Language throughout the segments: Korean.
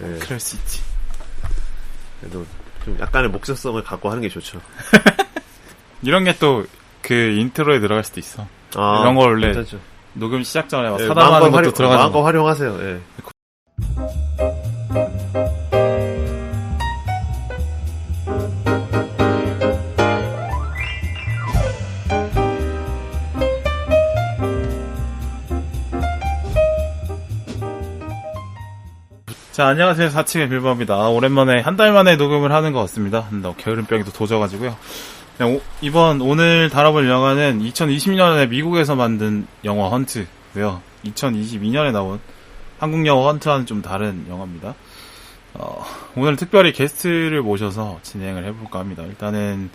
예. 그럴 수 있지. 그래도 좀 약간의 목적성을 갖고 하는 게 좋죠. 이런 게 또 그 인트로에 들어갈 수도 있어. 아, 이런 거 원래 괜찮죠. 녹음 시작 전에 막 예, 사담하는 것도 들어가죠. 마음껏 활용하세요. 예. 자, 안녕하세요. 4층의 빌버입니다. 오랜만에 한 달 만에 녹음을 하는 것 같습니다. 게으름병이 또 도져가지고요. 오늘 다뤄볼 영화는 2020년에 미국에서 만든 영화 헌트고요. 2022년에 나온 한국 영화 헌트와는 좀 다른 영화입니다. 오늘 특별히 게스트를 모셔서 진행을 해볼까 합니다. 일단은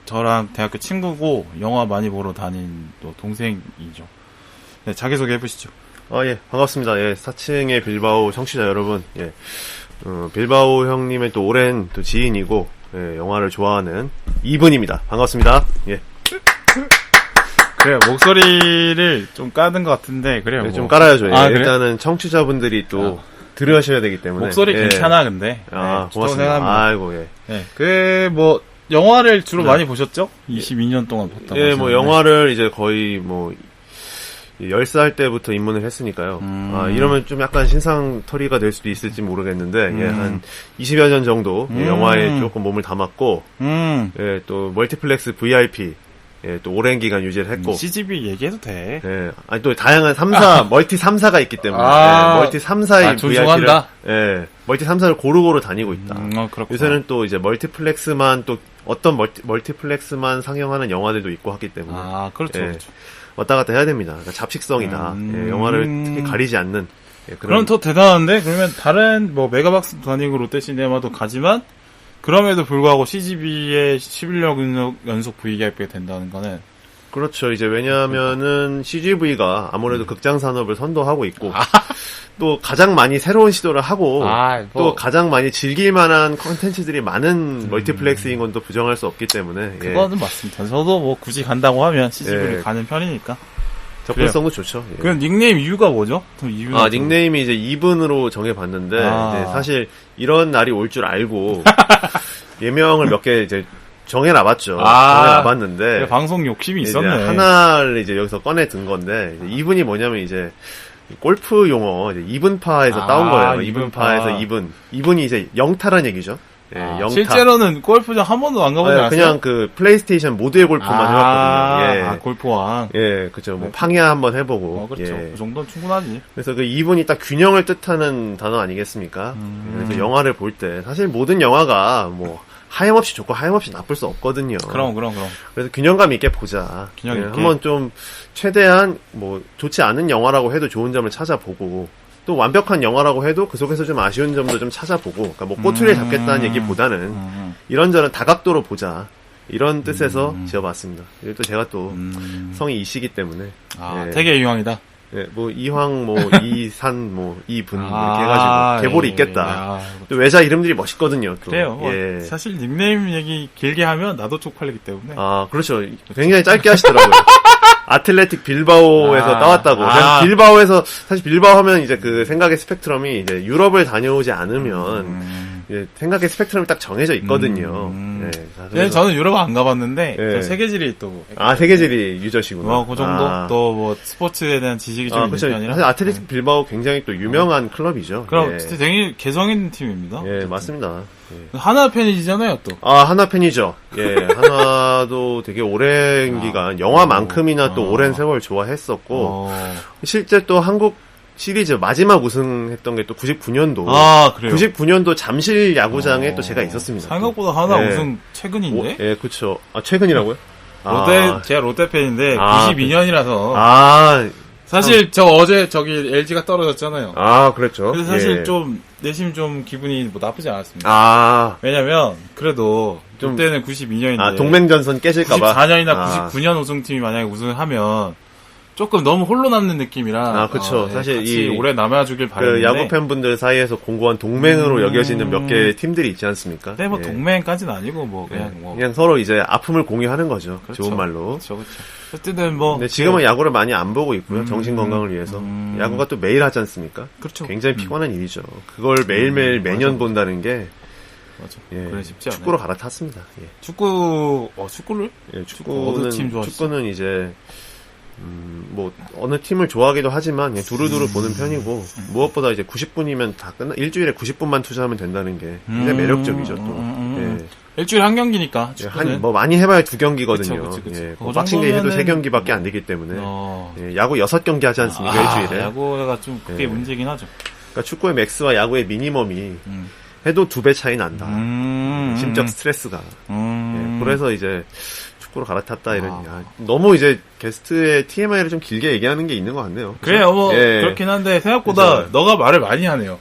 저랑 대학교 친구고 영화 많이 보러 다닌 또 동생이죠. 네, 자기소개 해보시죠. 예, 반갑습니다. 예, 4층의 빌바오 청취자 여러분. 예, 빌바오 형님의 또 오랜 또 지인이고, 예, 영화를 좋아하는 이분입니다. 반갑습니다. 예. 그래요, 목소리를 좀 까는 것 같은데, 그래요. 네, 좀 깔아야죠. 예. 그래? 일단은 청취자분들이 또 들으셔야 되기 때문에. 목소리 예. 괜찮아, 근데. 아, 네, 고맙습니다. 아이고, 예. 네, 영화를 주로 네. 많이 보셨죠? 22년 동안 봤다고. 예, 영화를 이제 거의 10살 때부터 입문을 했으니까요. 이러면 좀 약간 신상털이가 될 수도 있을지 모르겠는데, 예, 한 20여 년 정도 영화에 조금 몸을 담았고, 예, 또 멀티플렉스 VIP, 예, 또 오랜 기간 유지를 했고. CGV 얘기해도 돼. 예, 아니, 또 다양한 3사, 멀티 3사가 있기 때문에, 예, 멀티 3사의 존중한다. VIP를, 예, 멀티 3사를 고루고루 다니고 있다. 그렇구나. 요새는 또 이제 멀티플렉스만 또, 어떤 멀티플렉스만 상영하는 영화들도 있고 하기 때문에. 그렇죠, 예, 그렇죠. 왔다 갔다 해야 됩니다. 그러니까 잡식성이다. 예, 영화를 특히 가리지 않는. 예, 그럼 더 대단한데? 그러면 다른 메가박스 다니고 롯데시네마도 가지만 그럼에도 불구하고 CGV의 11년 연속 VIP가 된다는 거는 그렇죠. 이제 왜냐하면은 CGV가 아무래도 극장 산업을 선도하고 있고 또 가장 많이 새로운 시도를 하고 또 가장 많이 즐길 만한 콘텐츠들이 많은 멀티플렉스인 건 또 부정할 수 없기 때문에 그거는 맞습니다. 저도 굳이 간다고 하면 CGV를 가는 편이니까 접근성도 좋죠. 예. 그럼 닉네임 이유가 뭐죠? 닉네임이 이제 2분으로 정해봤는데 이제 사실 이런 날이 올 줄 알고 예명을 몇 개 이제 정해놔봤죠. 정해놔봤는데 방송 욕심이 있었네. 하나를 이제 여기서 꺼내 든 건데 이제 2분이 뭐냐면 이제 골프 용어 이제 2분파에서 따온 거예요. 2분파에서 2분이 이제 영타란 얘기죠. 예, 영타. 실제로는 골프장 한 번도 안 가보지 않았어요? 그냥 그 플레이스테이션 모드의 골프만 해봤거든요. 예. 골프왕. 예, 그죠. 팡야 한번 해보고. 그렇죠. 예. 그 정도는 충분하지. 그래서 그 2분이 딱 균형을 뜻하는 단어 아니겠습니까? 그래서 영화를 볼 때 사실 모든 영화가 하염없이 좋고 하염없이 나쁠 수 없거든요. 그럼. 그래서 균형감 있게 보자. 균형 있게. 한번 좀 최대한 좋지 않은 영화라고 해도 좋은 점을 찾아보고 또 완벽한 영화라고 해도 그 속에서 좀 아쉬운 점도 좀 찾아보고 그러니까 꼬투리를 잡겠다는 얘기보다는 이런저런 다각도로 보자. 이런 뜻에서 지어봤습니다. 또 제가 또 성이 이시기 때문에 되게 이왕이다. 예, 이황, 이산, 이분, 이렇게 해가지고, 계볼이 있겠다. 또 외자 이름들이 멋있거든요, 또. 그래요. 예. 사실 닉네임 얘기 길게 하면 나도 쪽팔리기 때문에. 그렇죠. 굉장히 짧게 하시더라고요. 아틀레틱 빌바오에서 따왔다고. 빌바오에서, 사실 빌바오 하면 이제 그 생각의 스펙트럼이 이제 유럽을 다녀오지 않으면, 생각의 스펙트럼이 딱 정해져 있거든요. 네, 저는 유럽 안 가봤는데, 저 세계지리 또. 세계지리 유저시구나. 그 정도? 또 스포츠에 대한 지식이 좀 있는 편이라. 사실 아틀레틱 빌바오 굉장히 또 유명한 클럽이죠. 그럼 진짜 되게 개성 있는 팀입니다. 예, 맞습니다. 하나 팬이시잖아요, 또. 하나 팬이죠. 예, 하나도 되게 오랜 기간, 영화만큼이나 또 오랜 세월 좋아했었고, 실제 또 한국 시리즈 마지막 우승했던 게 또 99년도. 그래요? 99년도 잠실 야구장에 또 제가 있었습니다. 생각보다 하나 우승 최근인데? 예, 그쵸. 최근이라고요? 제가 롯데 팬인데, 92년이라서. 사실 어제 LG가 떨어졌잖아요. 그랬죠. 그래서 사실 내심 기분이 나쁘지 않았습니다. 왜냐면 그래도 롯데는 92년인데 동맹전선 깨질까봐. 94년이나 99년 우승팀이 만약에 우승을 하면 조금 너무 홀로 남는 느낌이라. 아, 그쵸. 사실 같이 오래 남아주길 바라는데. 야구 팬분들 사이에서 공고한 동맹으로 여겨지는 몇 개의 팀들이 있지 않습니까? 근데 뭐 예. 동맹까지는 아니고 뭐 그냥 서로 이제 아픔을 공유하는 거죠. 그렇죠. 좋은 말로. 그렇죠. 어쨌든 뭐. 근데 지금은 야구를 많이 안 보고 있고요. 정신 건강을 위해서. 야구가 또 매일 하지 않습니까? 그렇죠. 굉장히 피곤한 일이죠. 그걸 매일매일 매년 본다는 게 맞아. 예, 그래 쉽지 않아요. 축구로 갈아탔습니다. 예. 축구를? 예, 어느 팀 좋아하시죠? 축구는 이제 뭐 어느 팀을 좋아하기도 하지만 그냥 두루두루 보는 편이고 무엇보다 이제 90분이면 다 일주일에 90분만 투자하면 된다는 게 굉장히 매력적이죠. 또 예. 일주일에 한 경기니까 축구는. 뭐 많이 해봐야 2경기거든요. 그쵸. 예, 그 박싱데이 해도 정도면은 3경기밖에 안 되기 때문에 예, 야구 6경기 하지 않습니까? 일주일에. 야구가 좀 그게 예. 문제긴 하죠. 그러니까 축구의 맥스와 야구의 미니멈이 해도 2배 차이 난다. 심적 스트레스가. 예, 그래서 이제 축구로 갈아탔다 이런. 너무 이제 게스트의 TMI를 좀 길게 얘기하는 게 있는 것 같네요. 그래요, 뭐 예. 그렇긴 한데 생각보다 그죠. 너가 말을 많이 하네요.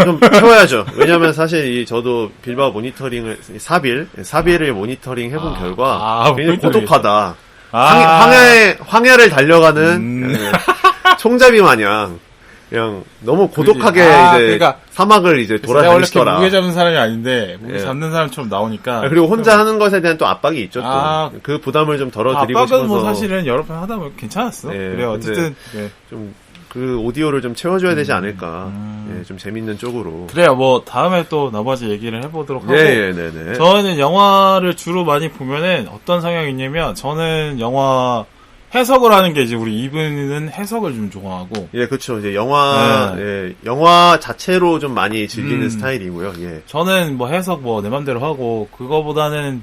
좀 채워야죠. 왜냐면 사실 저도 빌바오 모니터링을 사비를 모니터링 해본 결과 굉장히 고독하다. 황야를 달려가는 총잡이 마냥 그냥 너무 고독하게 이제 그러니까 사막을 이제 내가 원래 돌아다니시더라. 무게 잡는 사람이 아닌데 무게 예. 잡는 사람처럼 나오니까. 그리고 혼자 하는 것에 대한 또 압박이 있죠. 또 그 부담을 좀 덜어드리고 싶어서. 압박은 뭐 사실은 여러 번 하다 보면 괜찮았어. 예, 그래요. 어쨌든 좀 그 오디오를 좀 채워줘야 되지 않을까. 예, 좀 재밌는 쪽으로. 그래요. 뭐 다음에 또 나머지 얘기를 해보도록 하고. 네네. 저는 영화를 주로 많이 보면은 어떤 성향이 있냐면 저는 영화 해석을 하는 게 이제 우리 이분은 해석을 좀 좋아하고. 예, 그렇죠. 이제 영화 자체로 좀 많이 즐기는 스타일이고요. 예. 저는 뭐 해석 뭐 내 맘대로 하고 그거보다는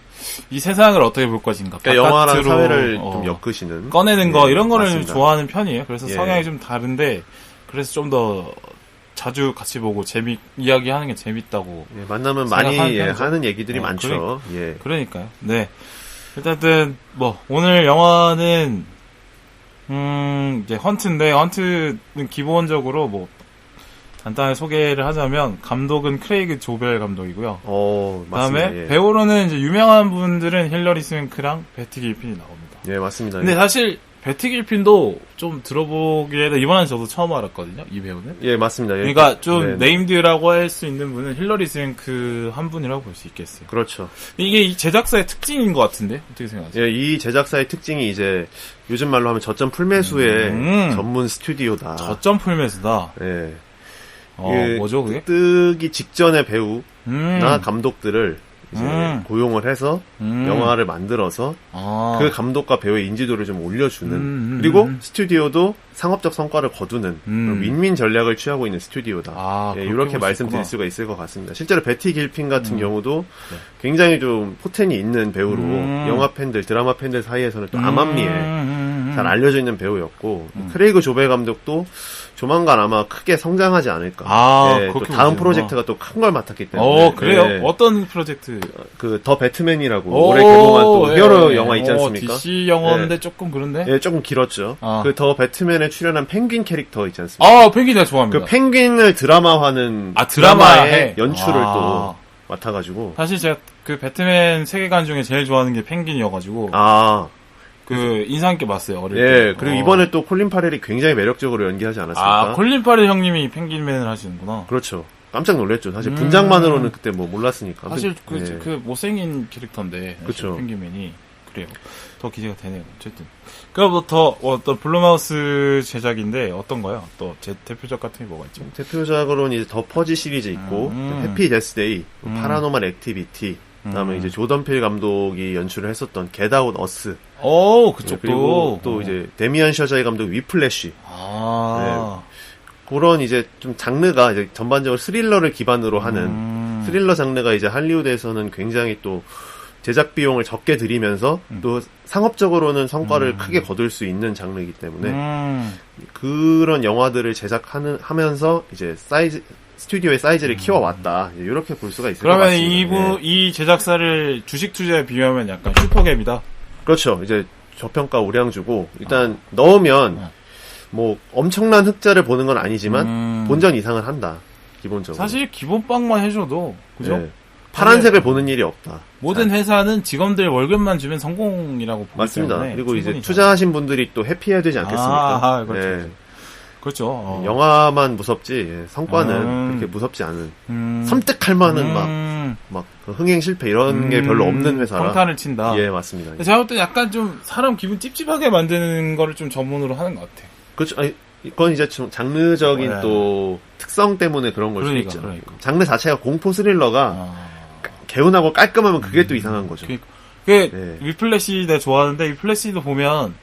이 세상을 어떻게 볼 것인가. 그러니까 영화랑 사회를 좀 엮으시는 꺼내는 거 이런 거를 맞습니다. 좋아하는 편이에요. 그래서 예. 성향이 좀 다른데 그래서 좀 더 자주 같이 보고 이야기하는 게 재밌다고. 예, 만나면 많이 하는 얘기들이 어, 많죠. 그러니까요. 네. 일단은 뭐 오늘 영화는 이제 헌트인데 헌트는 기본적으로 뭐 간단하게 소개를 하자면 감독은 크레이그 조벨 감독이고요. 그다음에 맞습니다. 예. 배우로는 이제 유명한 분들은 힐러리 스윙크랑 배티 길핀이 나옵니다. 예, 맞습니다. 근데 사실 배티 길핀도 좀 들어보기에는 이번엔 저도 처음 알았거든요. 이 배우는. 예, 맞습니다. 그러니까 좀 네임드라고 할 수 있는 분은 힐러리 스윙크 한 분이라고 볼 수 있겠어요. 그렇죠. 이게 이 제작사의 특징인 것 같은데 어떻게 생각하세요? 예, 이 제작사의 특징이 이제 요즘 말로 하면 저점 풀매수의 전문 스튜디오다. 저점 풀매수다. 예. 뭐죠 그게? 뜨기 직전의 배우나 감독들을 이제 고용을 해서 영화를 만들어서 그 감독과 배우의 인지도를 좀 올려주는 그리고 스튜디오도 상업적 성과를 거두는 윈윈 전략을 취하고 있는 스튜디오다. 이렇게 말씀드릴 수가 있을 것 같습니다. 실제로 베티 길핀 같은 경우도 굉장히 좀 포텐이 있는 배우로 영화 팬들, 드라마 팬들 사이에서는 또 암암리에 잘 알려져 있는 배우였고 크레이그 조벨 감독도 조만간 아마 크게 성장하지 않을까. 또 다음 프로젝트가 또 큰 걸 맡았기 때문에. 그래요? 어떤 프로젝트? 그 더 배트맨이라고 올해 개봉한 또 히어로 영화 있지 않습니까? DC 영화인데 조금 그런데? 예, 조금 길었죠. 그 더 배트맨에 출연한 펭귄 캐릭터 있지 않습니까? 펭귄 내가 좋아합니다. 그 펭귄을 드라마화는 드라마의 연출을 또 맡아가지고. 사실 제가 그 배트맨 세계관 중에 제일 좋아하는 게 펭귄이어가지고. 그 인상 있게 봤어요 어릴 때. 그리고 이번에 또 콜린 파렐이 굉장히 매력적으로 연기하지 않았습니까? 콜린 파렐 형님이 펭귄맨을 하시는구나. 그렇죠. 깜짝 놀랐죠. 사실 분장만으로는 그때 뭐 몰랐으니까. 사실 그 못생긴 캐릭터인데. 그렇죠. 펭귄맨이 그래요. 더 기대가 되네요. 어쨌든. 그럼 어떤 블루마우스 제작인데 어떤가요? 또 제 대표작 같은 게 뭐가 있죠? 대표작으로는 이제 더 퍼지 시리즈 있고 해피 데스데이, 파라노멀 액티비티. 그다음에 이제 조던 필 감독이 연출을 했었던 겟 아웃 어스. 그쪽도. 그리고 또 이제 데미안 셔자이 감독 위플래시. 그런 이제 좀 장르가 이제 전반적으로 스릴러를 기반으로 하는 스릴러 장르가 이제 할리우드에서는 굉장히 또 제작 비용을 적게 들이면서 또 상업적으로는 성과를 크게 거둘 수 있는 장르이기 때문에 그런 영화들을 제작하면서 이제 스튜디오의 사이즈를 키워왔다. 이렇게 볼 수가 있을 것 같습니다. 그러면 이 제작사를 주식 투자에 비유하면 약간 슈퍼갭이다. 그렇죠. 이제 저평가 우량 주고 일단 넣으면 뭐 엄청난 흑자를 보는 건 아니지만 본전 이상을 한다. 기본적으로. 사실 기본빵만 해줘도 그죠? 파란색을 보는 일이 없다. 모든 회사는 직원들 월급만 주면 성공이라고 보기 맞습니다. 때문에 그리고 이제 충분히 투자하신 분들이 또 해피해야 되지 않겠습니까? 그렇죠. 예. 그렇죠. 영화만 무섭지 성과는 그렇게 무섭지 않은 섬뜩할 만한 막 흥행 실패 이런 게 별로 없는 회사라 평탄을 친다. 예, 맞습니다. 제가 볼 때 약간 좀 사람 기분 찝찝하게 만드는 거를 좀 전문으로 하는 것 같아요. 그렇죠. 아니, 이건 이제 좀 장르적인 네. 또 특성 때문에 그런 걸 수도 있죠. 그러니까. 장르 자체가 공포 스릴러가 개운하고 깔끔하면 그게 또 이상한 거죠. 그 위플래시 내가 좋아하는데 위플래시도 보면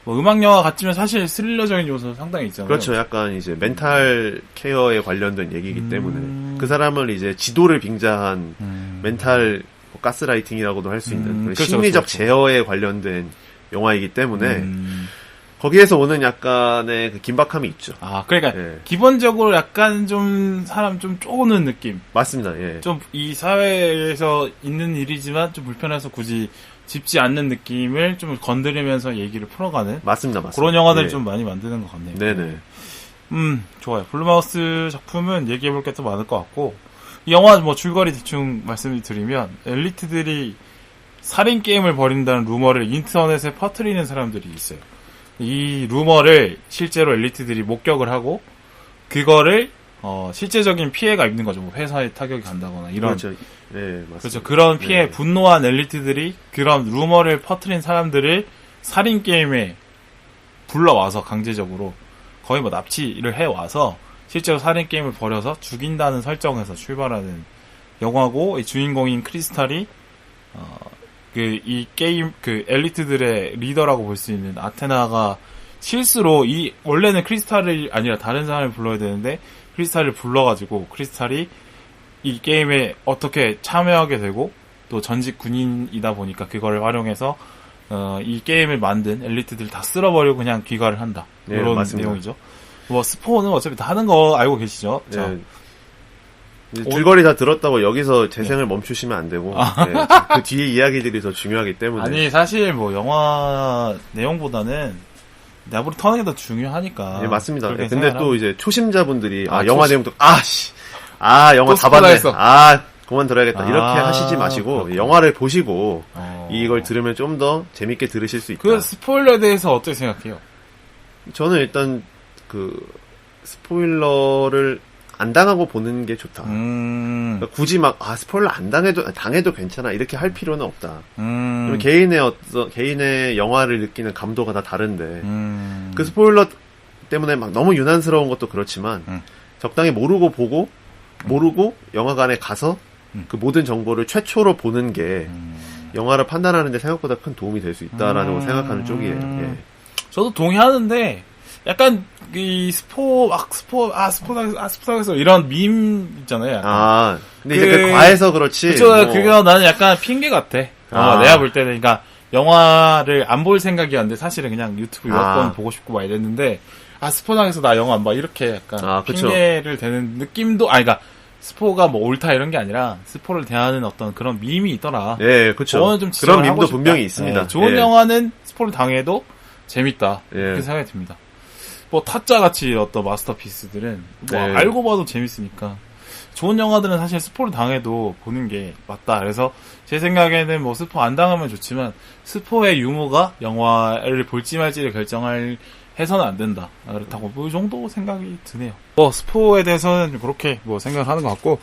뭐 음악 영화 같지만 사실 스릴러적인 요소 상당히 있잖아요. 그렇죠. 약간 이제 멘탈 케어에 관련된 얘기이기 때문에 그 사람을 이제 지도를 빙자한 멘탈 가스라이팅이라고도 할 수 있는 그렇죠, 심리적 그렇죠. 제어에 관련된 영화이기 때문에 거기에서 오는 약간의 그 긴박함이 있죠. 그러니까 예. 기본적으로 약간 좀 사람 좀 쪼는 느낌. 맞습니다. 예. 좀 이 사회에서 있는 일이지만 좀 불편해서 굳이 짚지 않는 느낌을 좀 건드리면서 얘기를 풀어가는 맞습니다. 그런 영화들을 예. 좀 많이 만드는 것 같네요. 네네. 좋아요. 블루마우스 작품은 얘기해볼 게 더 많을 것 같고 이 영화 뭐 줄거리 대충 말씀을 드리면 엘리트들이 살인 게임을 벌인다는 루머를 인터넷에 퍼뜨리는 사람들이 있어요. 이 루머를 실제로 엘리트들이 목격을 하고 그거를 실제적인 피해가 있는 거죠. 뭐 회사에 타격이 간다거나 이런. 그렇죠. 네, 맞습니다. 그렇죠. 그런 피해에 네. 분노한 엘리트들이 그런 루머를 퍼뜨린 사람들을 살인 게임에 불러와서 강제적으로 거의 뭐 납치를 해와서 실제로 살인 게임을 벌여서 죽인다는 설정에서 출발하는 영화고 이 주인공인 크리스탈이 이 게임 그 엘리트들의 리더라고 볼 수 있는 아테나가 실수로 원래는 크리스탈이 아니라 다른 사람을 불러야 되는데 크리스탈을 불러가지고 크리스탈이 이 게임에 어떻게 참여하게 되고 또 전직 군인이다 보니까 그거를 활용해서 이 게임을 만든 엘리트들 다 쓸어버리고 그냥 귀가를 한다. 네, 이런 맞습니다. 내용이죠. 뭐 스포는 어차피 다 하는 거 알고 계시죠? 자, 네. 이제 줄거리 다 들었다고 여기서 재생을 멈추시면 안 되고 네, 그 뒤에 이야기들이 더 중요하기 때문에 아니 사실 뭐 영화 내용보다는 내부를 터는 게 더 중요하니까. 예, 맞습니다. 그렇게 근데 생각을 또 이제 초심자분들이 아, 영화 내용도 영화 또 다 봤네. 스포다 그만 들어야겠다. 이렇게 하시지 마시고 그렇구나. 영화를 보시고 이걸 어. 들으면 좀 더 재밌게 들으실 수 있다. 그 스포일러에 대해서 어떻게 생각해요? 저는 일단 그 스포일러를 안 당하고 보는 게 좋다. 그러니까 굳이 막 스포일러 안 당해도 괜찮아 이렇게 할 필요는 없다. 개인의 영화를 느끼는 감도가 다 다른데 그 스포일러 때문에 막 너무 유난스러운 것도 그렇지만 적당히 모르고 영화관에 가서 그 모든 정보를 최초로 보는 게 영화를 판단하는데 생각보다 큰 도움이 될 수 있다라는 걸 생각하는 쪽이에요. 예. 저도 동의하는데 약간 이 스포당해서 이런 밈 있잖아요. 약간. 근데 이제 그 과해서 그렇지. 그쵸, 그거 나는 약간 핑계 같아. 내가 볼 때는, 그러니까, 영화를 안 볼 생각이었는데, 사실은 그냥 유튜브 몇 번 보고 싶고 막 이랬는데, 스포당해서 나 영화 안 봐. 이렇게 약간, 핑계를 대는 느낌도, 그러니까, 스포가 뭐 옳다 이런 게 아니라, 스포를 대하는 어떤 그런 밈이 있더라. 예, 그쵸. 저는 좀 그런 지적을 하고 밈도 싶다. 분명히 있습니다. 네, 좋은 예. 영화는 스포를 당해도 재밌다. 예. 그렇게 생각이 듭니다. 뭐 타짜같이 어떤 마스터피스들은 뭐 네. 알고 봐도 재밌으니까 좋은 영화들은 사실 스포를 당해도 보는 게 맞다. 그래서 제 생각에는 뭐 스포 안 당하면 좋지만 스포의 유무가 영화를 볼지 말지를 결정할 해서는 안 된다. 그렇다고 뭐 이 정도 생각이 드네요. 뭐 스포에 대해서는 그렇게 뭐 생각을 하는 것 같고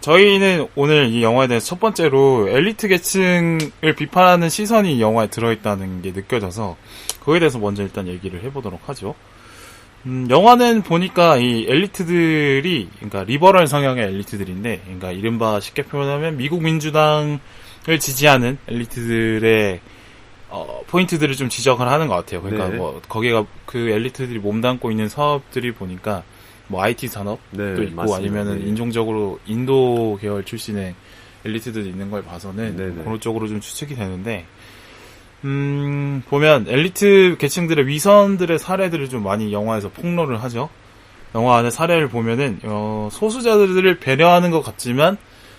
저희는 오늘 이 영화에 대해서 첫 번째로 엘리트 계층을 비판하는 시선이 이 영화에 들어있다는 게 느껴져서 그거에 대해서 먼저 일단 얘기를 해보도록 하죠. 영화는 보니까 이 엘리트들이, 그러니까 리버럴 성향의 엘리트들인데, 그러니까 이른바 쉽게 표현하면 미국 민주당을 지지하는 엘리트들의 포인트들을 좀 지적을 하는 것 같아요. 그러니까 네. 뭐 거기가 그 엘리트들이 몸담고 있는 사업들이 보니까 뭐 IT 산업도 네, 있고 맞습니다. 아니면은 네. 인종적으로 인도 계열 출신의 엘리트들이 있는 걸 봐서는 네, 네. 그런 쪽으로 좀 추측이 되는데 보면 엘리트 계층들의 위선들의 사례들을 좀 많이 영화에서 폭로를 하죠. 영화 안에 사례를 보면은 소수자들을 배려하는 것 같지만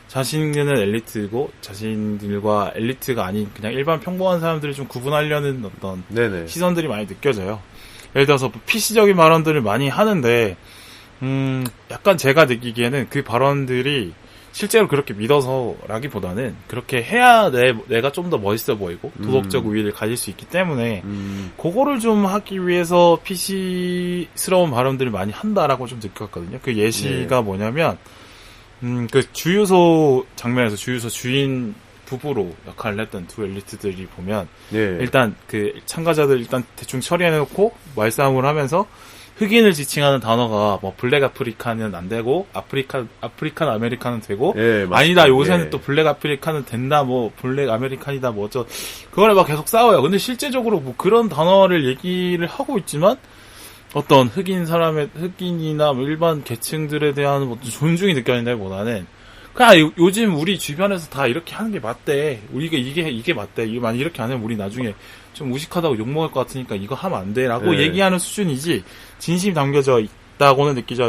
자신들은 엘리트고 자신들과 엘리트가 아닌 그냥 일반 평범한 사람들을 좀 구분하려는 어떤 네네. 시선들이 많이 느껴져요. 예를 들어서 PC적인 발언들을 많이 하는데 약간 제가 느끼기에는 그 발언들이 실제로 그렇게 믿어서라기보다는 그렇게 해야 내가 좀 더 멋있어 보이고 도덕적 우위를 가질 수 있기 때문에 그거를 좀 하기 위해서 PC스러운 발언들을 많이 한다라고 좀 느꼈거든요. 그 예시가 뭐냐면 그 주유소 장면에서 주유소 주인 부부로 역할을 했던 두 엘리트들이 보면 일단 그 참가자들 일단 대충 처리해놓고 말싸움을 하면서 흑인을 지칭하는 단어가 뭐 블랙 아프리카는 안 되고 아프리칸 아메리칸은 되고 아니다 요새는 또 블랙 아프리칸은 된다 뭐 블랙 아메리칸이다 뭐 어쩌 그거를 막 계속 싸워요. 근데 실제적으로 뭐 그런 단어를 얘기를 하고 있지만 어떤 흑인이나 뭐 일반 계층들에 대한 뭐 존중이 느껴진다기보다는 그냥 요즘 우리 주변에서 다 이렇게 하는 게 맞대. 우리가 이게 맞대. 만약 이렇게 안 하면 우리 나중에 좀 무식하다고 욕먹을 것 같으니까 이거 하면 안 돼. 라고 얘기하는 수준이지, 진심이 담겨져 있다고는 느끼지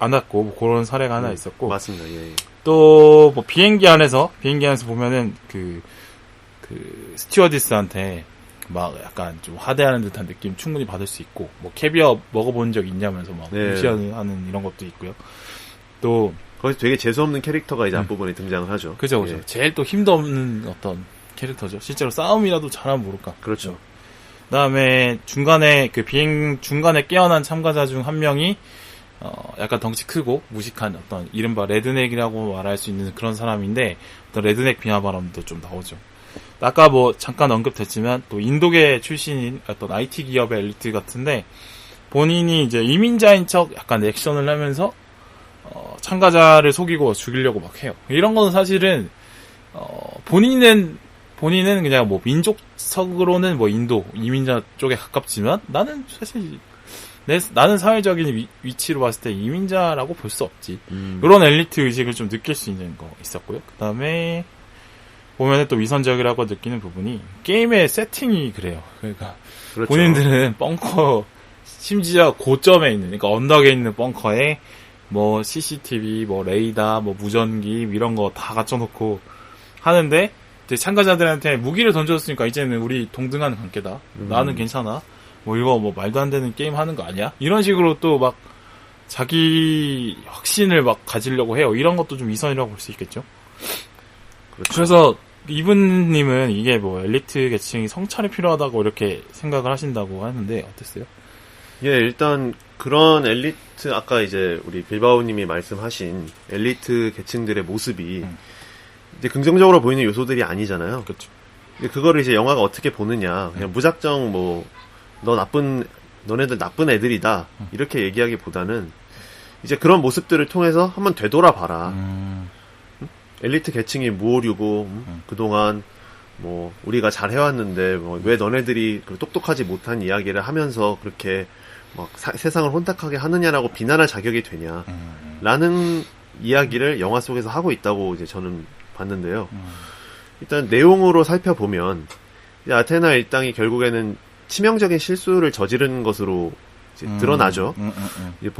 않았고, 뭐 그런 사례가 하나 있었고. 맞습니다. 예. 또, 뭐 비행기 안에서 보면은 스튜어디스한테 막 약간 좀 하대하는 듯한 느낌 충분히 받을 수 있고, 뭐 캐비어 먹어본 적 있냐면서 막 무시하는 이런 것도 있고요. 또, 거기서 되게 재수없는 캐릭터가 이제 앞부분에 등장을 하죠. 그죠. 예. 제일 또 힘도 없는 어떤 캐릭터죠. 실제로 싸움이라도 잘하면 모를까. 그렇죠. 그다음에 중간에 중간에 깨어난 참가자 중 한 명이 약간 덩치 크고 무식한 어떤 이른바 레드넥이라고 말할 수 있는 그런 사람인데 어떤 레드넥 비하 발언도 좀 나오죠. 아까 뭐 잠깐 언급됐지만 또 인도계 출신인 어떤 IT 기업의 엘리트 같은데 본인이 이제 이민자인 척 약간 액션을 하면서 참가자를 속이고 죽이려고 막 해요. 이런 거는 사실은 본인은 그냥 뭐 민족적으로는 뭐 인도 이민자 쪽에 가깝지만 나는 사실 나는 사회적인 위치로 봤을 때 이민자라고 볼 수 없지. 이런 엘리트 의식을 좀 느낄 수 있는 거 있었고요. 그다음에 보면은 또 위선적이라고 느끼는 부분이 게임의 세팅이 그래요. 그러니까 그렇죠. 본인들은 벙커 심지어 고점에 있는 그러니까 언덕에 있는 벙커에 뭐 CCTV, 뭐 레이더, 뭐 무전기 이런 거 다 갖춰놓고 하는데 이제 참가자들한테 무기를 던졌으니까 이제는 우리 동등한 관계다. 나는 괜찮아. 뭐 이거 뭐 말도 안 되는 게임 하는 거 아니야? 이런 식으로 또 막 자기 확신을 막 가지려고 해요. 이런 것도 좀 위선이라고 볼 수 있겠죠. 그렇죠. 그래서 이분님은 이게 뭐 엘리트 계층이 성찰이 필요하다고 이렇게 생각을 하신다고 하는데 어땠어요? 예, 일단 그런 엘리트 아까 이제 우리 빌바오님이 말씀하신 엘리트 계층들의 모습이 이제 긍정적으로 보이는 요소들이 아니잖아요. 그렇죠. 근데 그거를 이제 영화가 어떻게 보느냐, 그냥 무작정 뭐 너네들 나쁜 애들이다 이렇게 얘기하기보다는 이제 그런 모습들을 통해서 한번 되돌아봐라. 엘리트 계층이 무오류고 그동안 뭐 우리가 잘 해왔는데 뭐 왜 너네들이 똑똑하지 못한 이야기를 하면서 그렇게 막 세상을 혼탁하게 하느냐라고 비난할 자격이 되냐 라는 이야기를 영화 속에서 하고 있다고 이제 저는 봤는데요. 일단 내용으로 살펴보면 이제 아테나 일당이 결국에는 치명적인 실수를 저지른 것으로 이제 드러나죠. 이제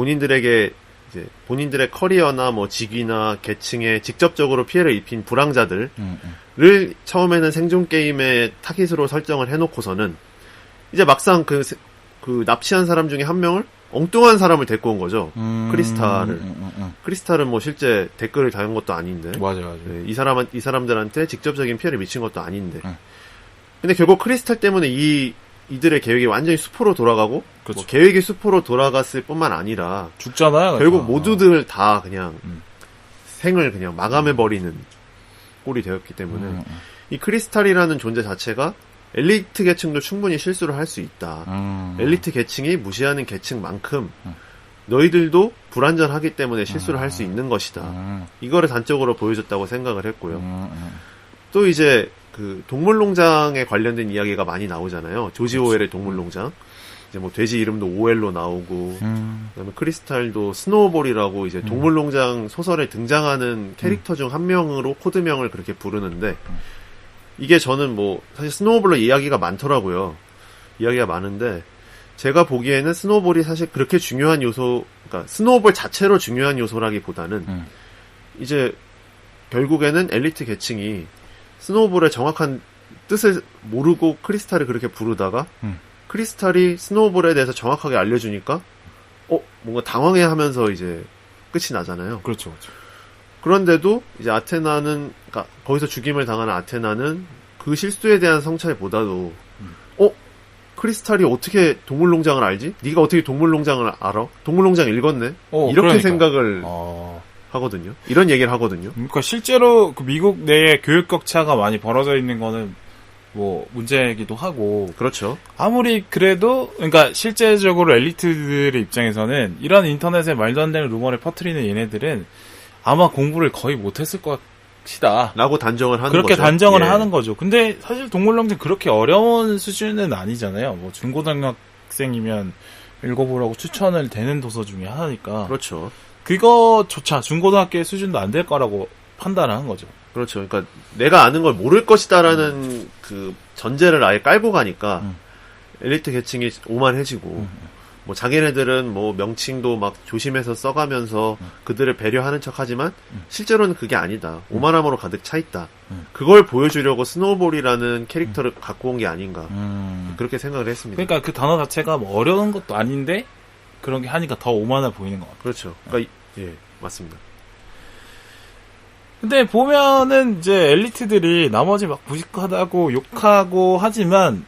본인들의 커리어나 뭐 직위나 계층에 직접적으로 피해를 입힌 불황자들을 처음에는 생존 게임의 타깃으로 설정을 해놓고서는 이제 막상 그 납치한 사람 중에 한 명을 엉뚱한 사람을 데리고 온 거죠. 크리스탈을. 크리스탈은 뭐 실제 댓글을 당한 것도 아닌데. 맞아. 네, 이 사람들한테 직접적인 피해를 미친 것도 아닌데. 근데 결국 크리스탈 때문에 이들의 계획이 완전히 수포로 돌아가고, 그렇죠. 뭐 계획이 수포로 돌아갔을 뿐만 아니라. 죽잖아요. 결국 모두들 다 그냥 생을 그냥 마감해버리는 꼴이 되었기 때문에. 이 크리스탈이라는 존재 자체가 엘리트 계층도 충분히 실수를 할 수 있다. 엘리트 계층이 무시하는 계층만큼 너희들도 불완전하기 때문에 실수를 할 수 있는 것이다. 이거를 단적으로 보여줬다고 생각을 했고요. 또 이제 그 동물농장에 관련된 이야기가 많이 나오잖아요. 조지 오웰의 동물농장. 이제 뭐 돼지 이름도 오웰로 나오고, 그다음에 크리스탈도 스노우볼이라고 이제 동물농장 소설에 등장하는 캐릭터 중 한 명으로 코드명을 그렇게 부르는데. 이게 저는 뭐 사실 스노우볼로 이야기가 많더라고요. 이야기가 많은데 제가 보기에는 스노우볼이 사실 그렇게 중요한 요소, 그러니까 스노우볼 자체로 중요한 요소라기보다는 이제 결국에는 엘리트 계층이 스노우볼의 정확한 뜻을 모르고 크리스탈을 그렇게 부르다가 크리스탈이 스노우볼에 대해서 정확하게 알려주니까 뭔가 당황해하면서 이제 끝이 나잖아요. 그렇죠. 그런데도 이제 아테나는, 그러니까 거기서 죽임을 당하는 아테나는 그 실수에 대한 성찰보다도 크리스탈이 어떻게 동물농장을 알지? 네가 어떻게 동물농장을 알아? 동물농장 읽었네? 이렇게 그러니까. 생각을 하거든요. 이런 얘기를 하거든요. 그러니까 실제로 그 미국 내에 교육 격차가 많이 벌어져 있는 거는 뭐 문제이기도 하고 그렇죠. 아무리 그래도 그러니까 실제적으로 엘리트들의 입장에서는 이런 인터넷에 말도 안 되는 루머를 퍼뜨리는 얘네들은 아마 공부를 거의 못했을 것이다. 라고 단정을 하는 그렇게 거죠. 단정을 예. 하는 거죠. 근데 사실 동물농장 그렇게 어려운 수준은 아니잖아요. 뭐 중고등학생이면 읽어보라고 추천을 되는 도서 중에 하나니까. 그렇죠. 그거조차 중고등학교의 수준도 안 될 거라고 판단하는 거죠. 그렇죠. 그러니까 내가 아는 걸 모를 것이다라는 그 전제를 아예 깔고 가니까 엘리트 계층이 오만해지고 뭐 자기네들은 뭐 명칭도 막 조심해서 써가면서 그들을 배려하는 척하지만 실제로는 그게 아니다. 오만함으로 가득 차 있다. 그걸 보여주려고 스노우볼이라는 캐릭터를 갖고 온 게 아닌가. 그렇게 생각을 했습니다. 그러니까 그 단어 자체가 뭐 어려운 것도 아닌데 그런 게 하니까 더 오만해 보이는 것 같아요. 그렇죠. 그러니까 예, 맞습니다. 근데 보면은 이제 엘리트들이 나머지 막 무식하다고 욕하고 하지만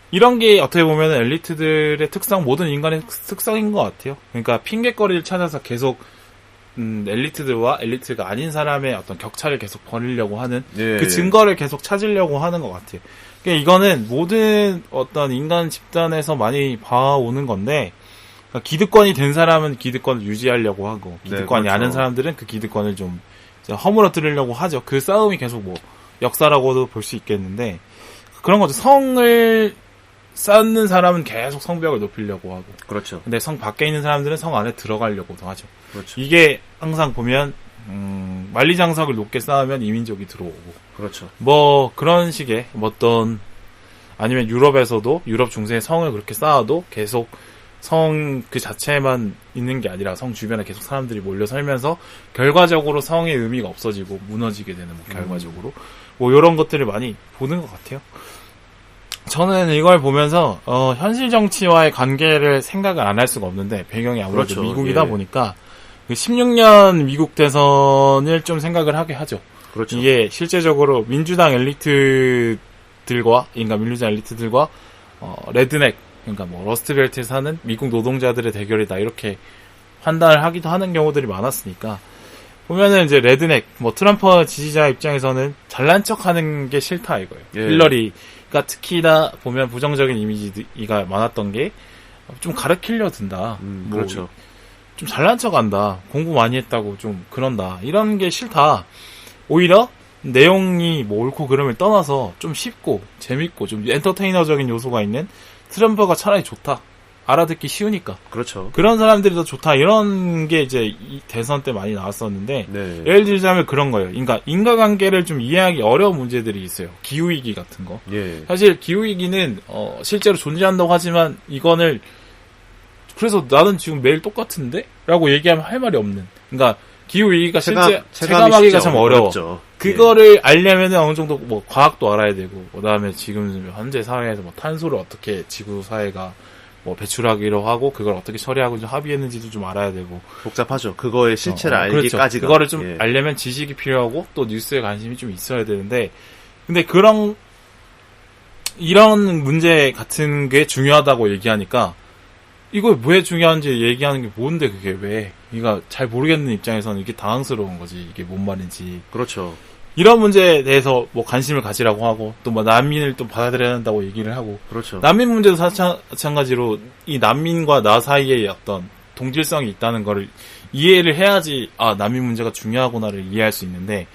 이런 게 어떻게 보면 엘리트들의 특성, 모든 인간의 특성인 것 같아요. 그러니까 핑계거리를 찾아서 계속 엘리트들과 엘리트가 아닌 사람의 어떤 격차를 계속 벌이려고 하는 예, 그 증거를 계속 찾으려고 하는 것 같아요. 그러니까 이거는 모든 어떤 인간 집단에서 많이 봐오는 건데 그러니까 기득권이 된 사람은 기득권을 유지하려고 하고 기득권이 그렇죠. 아닌 사람들은 그 기득권을 좀 허물어뜨리려고 하죠. 그 싸움이 계속 뭐 역사라고도 볼 수 있겠는데 그런 거죠. 성을 쌓는 사람은 계속 성벽을 높이려고 하고 그렇죠. 근데 성 밖에 있는 사람들은 성 안에 들어가려고도 하죠. 그렇죠. 이게 항상 보면 만리장성을 높게 쌓으면 이민족이 들어오고 그렇죠. 뭐 그런 식의 어떤 아니면 유럽에서도 유럽 중세의 성을 그렇게 쌓아도 계속 성 그 자체만 있는 게 아니라 성 주변에 계속 사람들이 몰려 살면서 결과적으로 성의 의미가 없어지고 무너지게 되는 뭐 결과적으로 뭐 이런 것들을 많이 보는 것 같아요. 저는 이걸 보면서 현실 정치와의 관계를 생각을 안 할 수가 없는데 배경이 아무래도 그렇죠. 미국이다 예. 보니까 그 16년 미국 대선을 좀 생각을 하게 하죠. 그렇죠. 이게 실제적으로 민주당 엘리트들과 민주당 엘리트들과 레드넥 그러니까 뭐 러스트벨트에 사는 미국 노동자들의 대결이다 이렇게 판단을 하기도 하는 경우들이 많았으니까 보면은 이제 레드넥 뭐 트럼프 지지자 입장에서는 잘난 척하는 게 싫다 이거예요. 예. 힐러리가 특히나 보면 부정적인 이미지가 많았던 게 좀 가르치려 든다. 뭐 그렇죠. 좀 잘난 척한다. 공부 많이 했다고 좀 그런다. 이런 게 싫다. 오히려 내용이 뭐 옳고 그름을 떠나서 좀 쉽고 재밌고 좀 엔터테이너적인 요소가 있는 트럼프가 차라리 좋다. 알아듣기 쉬우니까. 그렇죠. 그런 사람들이 더 좋다. 이런 게 이제 이 대선 때 많이 나왔었는데 네. 예를 들자면 그런 거예요. 그러니까 인과관계를 좀 이해하기 어려운 문제들이 있어요. 기후위기 같은 거. 예. 사실 기후위기는 실제로 존재한다고 하지만 이거를 그래서 나는 지금 매일 똑같은데? 라고 얘기하면 할 말이 없는. 그러니까 기후위기가 실제 체감하기가 참 어려워. 어렵죠. 그거를 알려면 어느 정도 뭐 과학도 알아야 되고 그다음에 지금 현재 사회에서 뭐 탄소를 어떻게 지구 사회가 뭐 배출하기로 하고 그걸 어떻게 처리하고 좀 합의했는지도 좀 알아야 되고 복잡하죠. 그거의 실체를 그렇죠. 알기까지가. 그거를 좀 예. 알려면 지식이 필요하고 또 뉴스에 관심이 좀 있어야 되는데 근데 이런 문제 같은 게 중요하다고 얘기하니까 이거 왜 중요한지 얘기하는 게 뭔데 그게 왜 그러니까 잘 모르겠는 입장에서는 이게 당황스러운 거지 이게 뭔 말인지 그렇죠. 이런 문제에 대해서 뭐 관심을 가지라고 하고 또 뭐 난민을 또 받아들여야 한다고 얘기를 하고 그렇죠. 난민 문제도 마찬가지로 이 난민과 나 사이에 어떤 동질성이 있다는 거를 이해를 해야지 아 난민 문제가 중요하구나를 이해할 수 있는데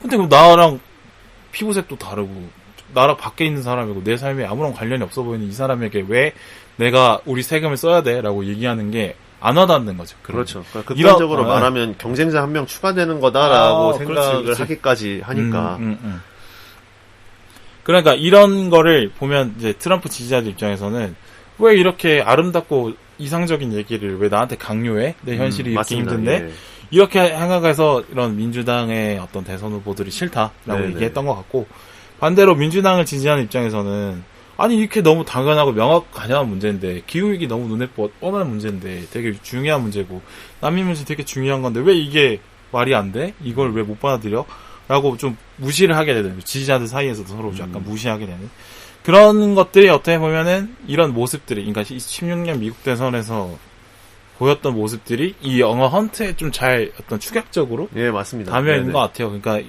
근데 그럼 나랑 피부색도 다르고 나랑 밖에 있는 사람이고 내 삶에 아무런 관련이 없어 보이는 이 사람에게 왜 내가 우리 세금을 써야 돼? 라고 얘기하는 게 안 와닿는 거죠. 그렇죠. 그러니까 극단적으로 이런, 말하면 경쟁자 한 명 추가되는 거다라고 생각을 그렇지. 하기까지 하니까. 그러니까 이런 거를 보면 이제 트럼프 지지자들 입장에서는 왜 이렇게 아름답고 이상적인 얘기를 왜 나한테 강요해? 내 현실이 이렇게 맞습니다. 힘든데? 예. 이렇게 생각해서 이런 민주당의 어떤 대선 후보들이 싫다라고 네네. 얘기했던 것 같고 반대로 민주당을 지지하는 입장에서는 아니 이렇게 너무 당연하고 명확한 문제인데 기후위기 너무 눈에 뻔한 문제인데 되게 중요한 문제고 난민 문제 되게 중요한 건데 왜 이게 말이 안 돼? 이걸 왜 못 받아들여? 라고 좀 무시를 하게 되는, 지지자들 사이에서도 서로 약간 무시하게 되는. 그런 것들이 어떻게 보면은 이런 모습들이, 그러니까 16년 미국 대선에서 보였던 모습들이 이 영화 헌트에 좀 잘 어떤 축약적으로 예, 맞습니다. 담여 있는 네네. 것 같아요. 그러니까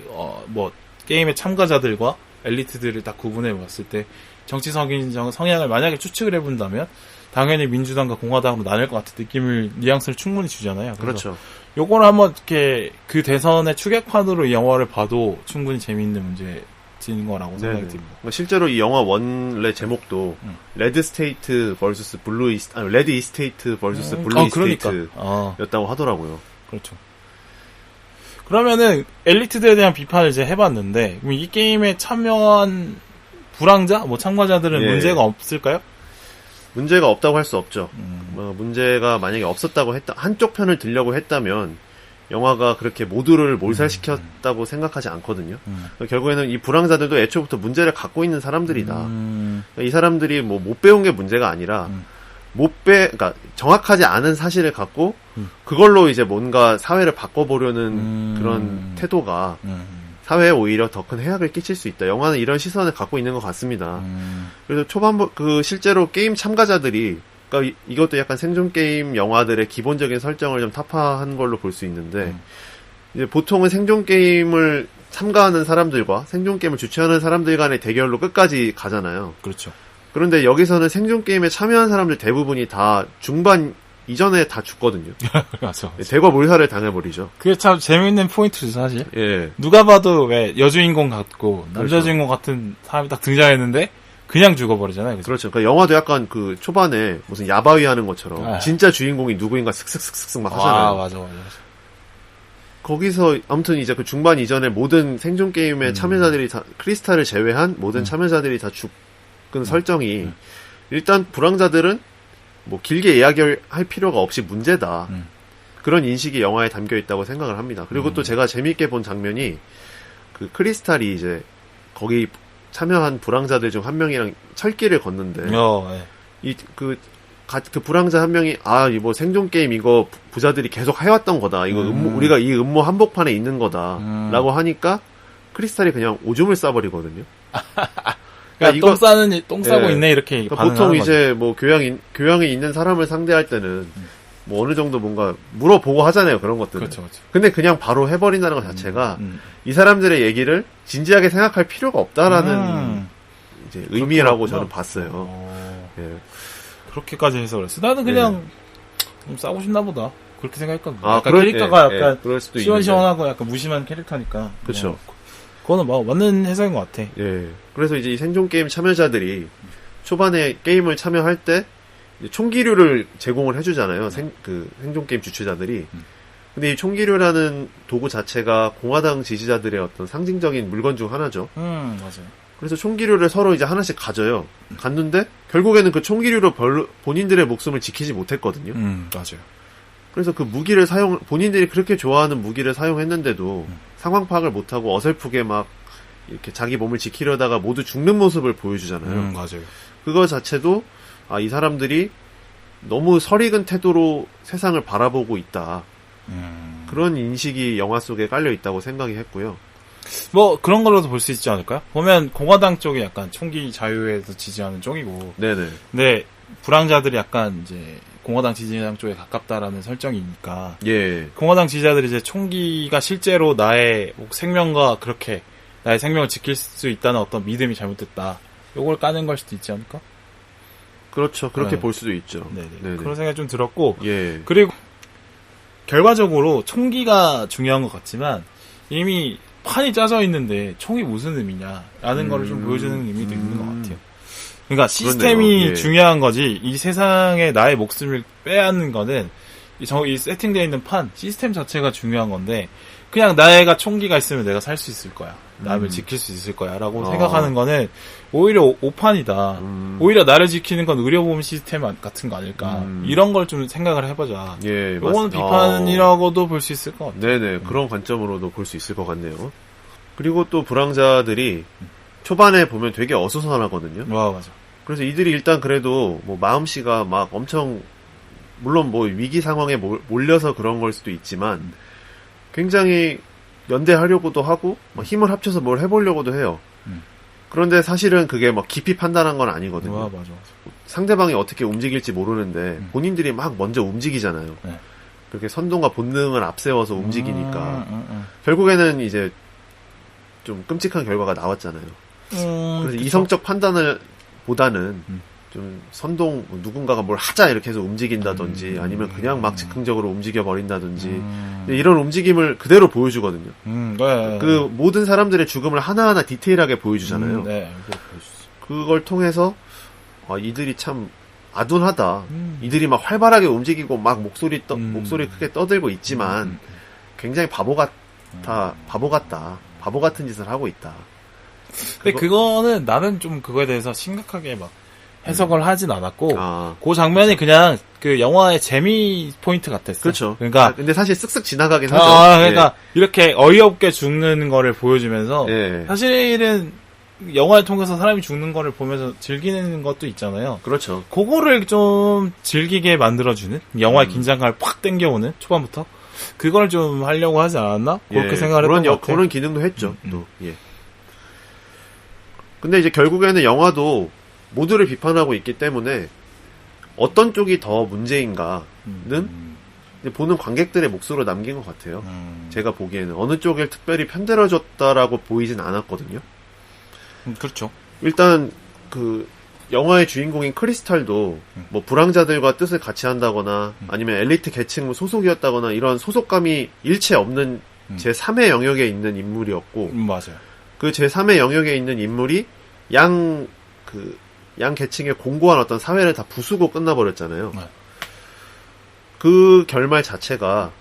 뭐 게임의 참가자들과 엘리트들을 딱 구분해 봤을 때 정치적인 성향을 만약에 추측을 해본다면 당연히 민주당과 공화당으로 나뉠 것 같은 느낌을 뉘앙스를 충분히 주잖아요. 그렇죠. 요거를 한번 이렇게 그 대선의 축약판으로 이 영화를 봐도 충분히 재미있는 문제인 거라고 생각이 네네. 듭니다. 실제로 이 영화 원래 제목도 레드 스테이트 vs 블루 이스트, 아니 레드 이스테이트 vs 블루 그러니까. 이스테이트였다고 하더라고요. 그렇죠. 그러면은 엘리트들에 대한 비판을 이제 해봤는데 그럼 이 게임에 참여한 불황자, 뭐 참가자들은 예. 문제가 없을까요? 문제가 없다고 할 수 없죠. 문제가 만약에 없었다고 한쪽 편을 들려고 했다면 영화가 그렇게 모두를 몰살시켰다고 생각하지 않거든요. 결국에는 이 불황자들도 애초부터 문제를 갖고 있는 사람들이다. 이 사람들이 뭐 못 배운 게 문제가 아니라 그러니까 정확하지 않은 사실을 갖고 그걸로 이제 뭔가 사회를 바꿔보려는 그런 태도가 사회에 오히려 더 큰 해악을 끼칠 수 있다. 영화는 이런 시선을 갖고 있는 것 같습니다. 그래서 실제로 게임 참가자들이, 그러니까 이것도 약간 생존 게임 영화들의 기본적인 설정을 좀 타파한 걸로 볼 수 있는데, 이제 보통은 생존 게임을 참가하는 사람들과 생존 게임을 주최하는 사람들 간의 대결로 끝까지 가잖아요. 그렇죠. 그런데 여기서는 생존 게임에 참여한 사람들 대부분이 다 중반 이전에 다 죽거든요. 맞아. 대거 몰살을 당해버리죠. 그게 참 재밌는 포인트죠, 사실. 예. 누가 봐도 왜 여주인공 같고 남자 그렇죠. 주인공 같은 사람이 딱 등장했는데 그냥 죽어버리잖아요. 그죠? 그렇죠. 그러니까 영화도 약간 그 초반에 무슨 야바위 하는 것처럼 아. 진짜 주인공이 누구인가 슥슥슥슥 막 하잖아요. 맞아. 거기서 아무튼 이제 그 중반 이전에 모든 생존 게임의 참여자들이 다 크리스탈을 제외한 모든 참여자들이 다 죽은 설정이 일단 불황자들은 뭐 길게 이야기할 필요가 없이 문제다. 그런 인식이 영화에 담겨 있다고 생각을 합니다. 그리고 또 제가 재미있게 본 장면이 그 크리스탈이 이제 거기 참여한 불황자들 중 한 명이랑 철길을 걷는데 예. 그 불황자 한 명이 이거 생존 게임 이거 부자들이 계속 해왔던 거다. 이거 우리가 이 음모 한복판에 있는 거다라고 하니까 크리스탈이 그냥 오줌을 싸버리거든요. 그러니까 똥 싸고 있네 이렇게 그러니까 보통 이제 뭐 교양이 있는 사람을 상대할 때는 뭐 어느 정도 뭔가 물어보고 하잖아요. 그런 것들은. 그렇죠. 근데 그냥 바로 해버린다는 것 자체가 이 사람들의 얘기를 진지하게 생각할 필요가 없다라는 이제 의미라고 저는 봤어요. 예. 그렇게까지 해서 그랬어. 나는 그냥 좀 싸고 싶나 보다. 그렇게 생각했거든. 캐릭터가 약간 그럴 수도 시원시원하고 약간 무심한 캐릭터니까. 그렇죠. 그거는 뭐 맞는 해석인 것 같아. 예. 그래서 이제 이 생존 게임 참여자들이 초반에 게임을 참여할 때 총기류를 제공을 해주잖아요. 생존 게임 주최자들이. 근데 이 총기류라는 도구 자체가 공화당 지지자들의 어떤 상징적인 물건 중 하나죠. 맞아요. 그래서 총기류를 서로 이제 하나씩 가져요. 갔는데 결국에는 그 총기류로 본인들의 목숨을 지키지 못했거든요. 맞아요. 그래서 그 무기를 본인들이 그렇게 좋아하는 무기를 사용했는데도 상황 파악을 못하고 어설프게 막 이렇게 자기 몸을 지키려다가 모두 죽는 모습을 보여주잖아요. 맞아요. 그거 자체도 이 사람들이 너무 설익은 태도로 세상을 바라보고 있다. 그런 인식이 영화 속에 깔려 있다고 생각이 했고요. 뭐 그런 걸로도 볼 수 있지 않을까요? 보면 공화당 쪽이 약간 총기 자유에서 지지하는 쪽이고, 네네. 근데 불황자들이 약간 이제 공화당 지지자들 쪽에 가깝다라는 설정이니까, 예. 공화당 지지자들이 이제 총기가 실제로 나의 생명과 그렇게 나의 생명을 지킬 수 있다는 어떤 믿음이 잘못됐다. 요걸 까는 걸 수도 있지 않을까? 그렇죠. 그렇게 볼 수도 있죠. 네네. 그런 생각이 좀 들었고, 예. 그리고 결과적으로 총기가 중요한 것 같지만 이미 판이 짜져 있는데 총이 무슨 의미냐라는 거를 좀 보여주는 의미도 있는 것 같아요. 그러니까 시스템이 그렇네요. 예. 중요한 거지 이 세상에 나의 목숨을 빼앗는 거는 이 세팅되어 있는 판 시스템 자체가 중요한 건데 그냥 나가 총기가 있으면 내가 살 수 있을 거야. 남을 지킬 수 있을 거야. 라고 생각하는 거는 오히려 오판이다. 오히려 나를 지키는 건 의료보험 시스템 같은 거 아닐까. 이런 걸 좀 생각을 해보자. 예, 이거는 비판이라고도 볼 수 있을 것 같아요. 네네. 그런 관점으로도 볼 수 있을 것 같네요. 그리고 또 불황자들이 초반에 보면 되게 어수선하거든요. 맞아. 그래서 이들이 일단 그래도 뭐 마음씨가 막 엄청 물론 뭐 위기 상황에 몰려서 그런 걸 수도 있지만 굉장히 연대하려고도 하고 막 힘을 합쳐서 뭘 해보려고도 해요. 그런데 사실은 그게 막 깊이 판단한 건 아니거든요. 맞아. 상대방이 어떻게 움직일지 모르는데 본인들이 막 먼저 움직이잖아요. 네. 그렇게 선동과 본능을 앞세워서 움직이니까 결국에는 이제 좀 끔찍한 결과가 나왔잖아요. 그래서 그쵸? 이성적 판단을 보다는 좀 선동 누군가가 뭘 하자 이렇게 해서 움직인다든지 아니면 그냥 막 즉흥적으로 움직여 버린다든지 이런 움직임을 그대로 보여주거든요. 네. 그 모든 사람들의 죽음을 하나하나 디테일하게 보여주잖아요. 네. 그걸 통해서 이들이 참 아둔하다. 이들이 막 활발하게 움직이고 막 목소리 크게 떠들고 있지만 굉장히 바보 같다. 바보 같은 짓을 하고 있다. 근데 그거는 나는 좀 그거에 대해서 심각하게 막 해석을 하진 않았고 그 장면이 그냥 그 영화의 재미 포인트 같았어. 그렇죠. 그러니까 근데 사실 쓱쓱 지나가긴 하죠. 그러니까 이렇게 어이없게 죽는 거를 보여주면서 사실은 영화를 통해서 사람이 죽는 거를 보면서 즐기는 것도 있잖아요. 그렇죠. 그거를 좀 즐기게 만들어주는 영화의 긴장감을 팍 땡겨오는 초반부터 그걸 좀 하려고 하지 않았나? 그렇게 생각을 했던 것 같아요. 그런 기능도 했죠. 또 근데 이제 결국에는 영화도 모두를 비판하고 있기 때문에 어떤 쪽이 더 문제인가는 보는 관객들의 몫으로 남긴 것 같아요. 제가 보기에는 어느 쪽을 특별히 편들어줬다라고 보이진 않았거든요. 그렇죠. 일단 그 영화의 주인공인 크리스탈도 뭐 불황자들과 뜻을 같이 한다거나 아니면 엘리트 계층 소속이었다거나 이런 소속감이 일체 없는 제3의 영역에 있는 인물이었고 맞아요. 그 제3의 영역에 있는 인물이 양 계층의 공고한 어떤 사회를 다 부수고 끝나버렸잖아요. 그 결말 자체가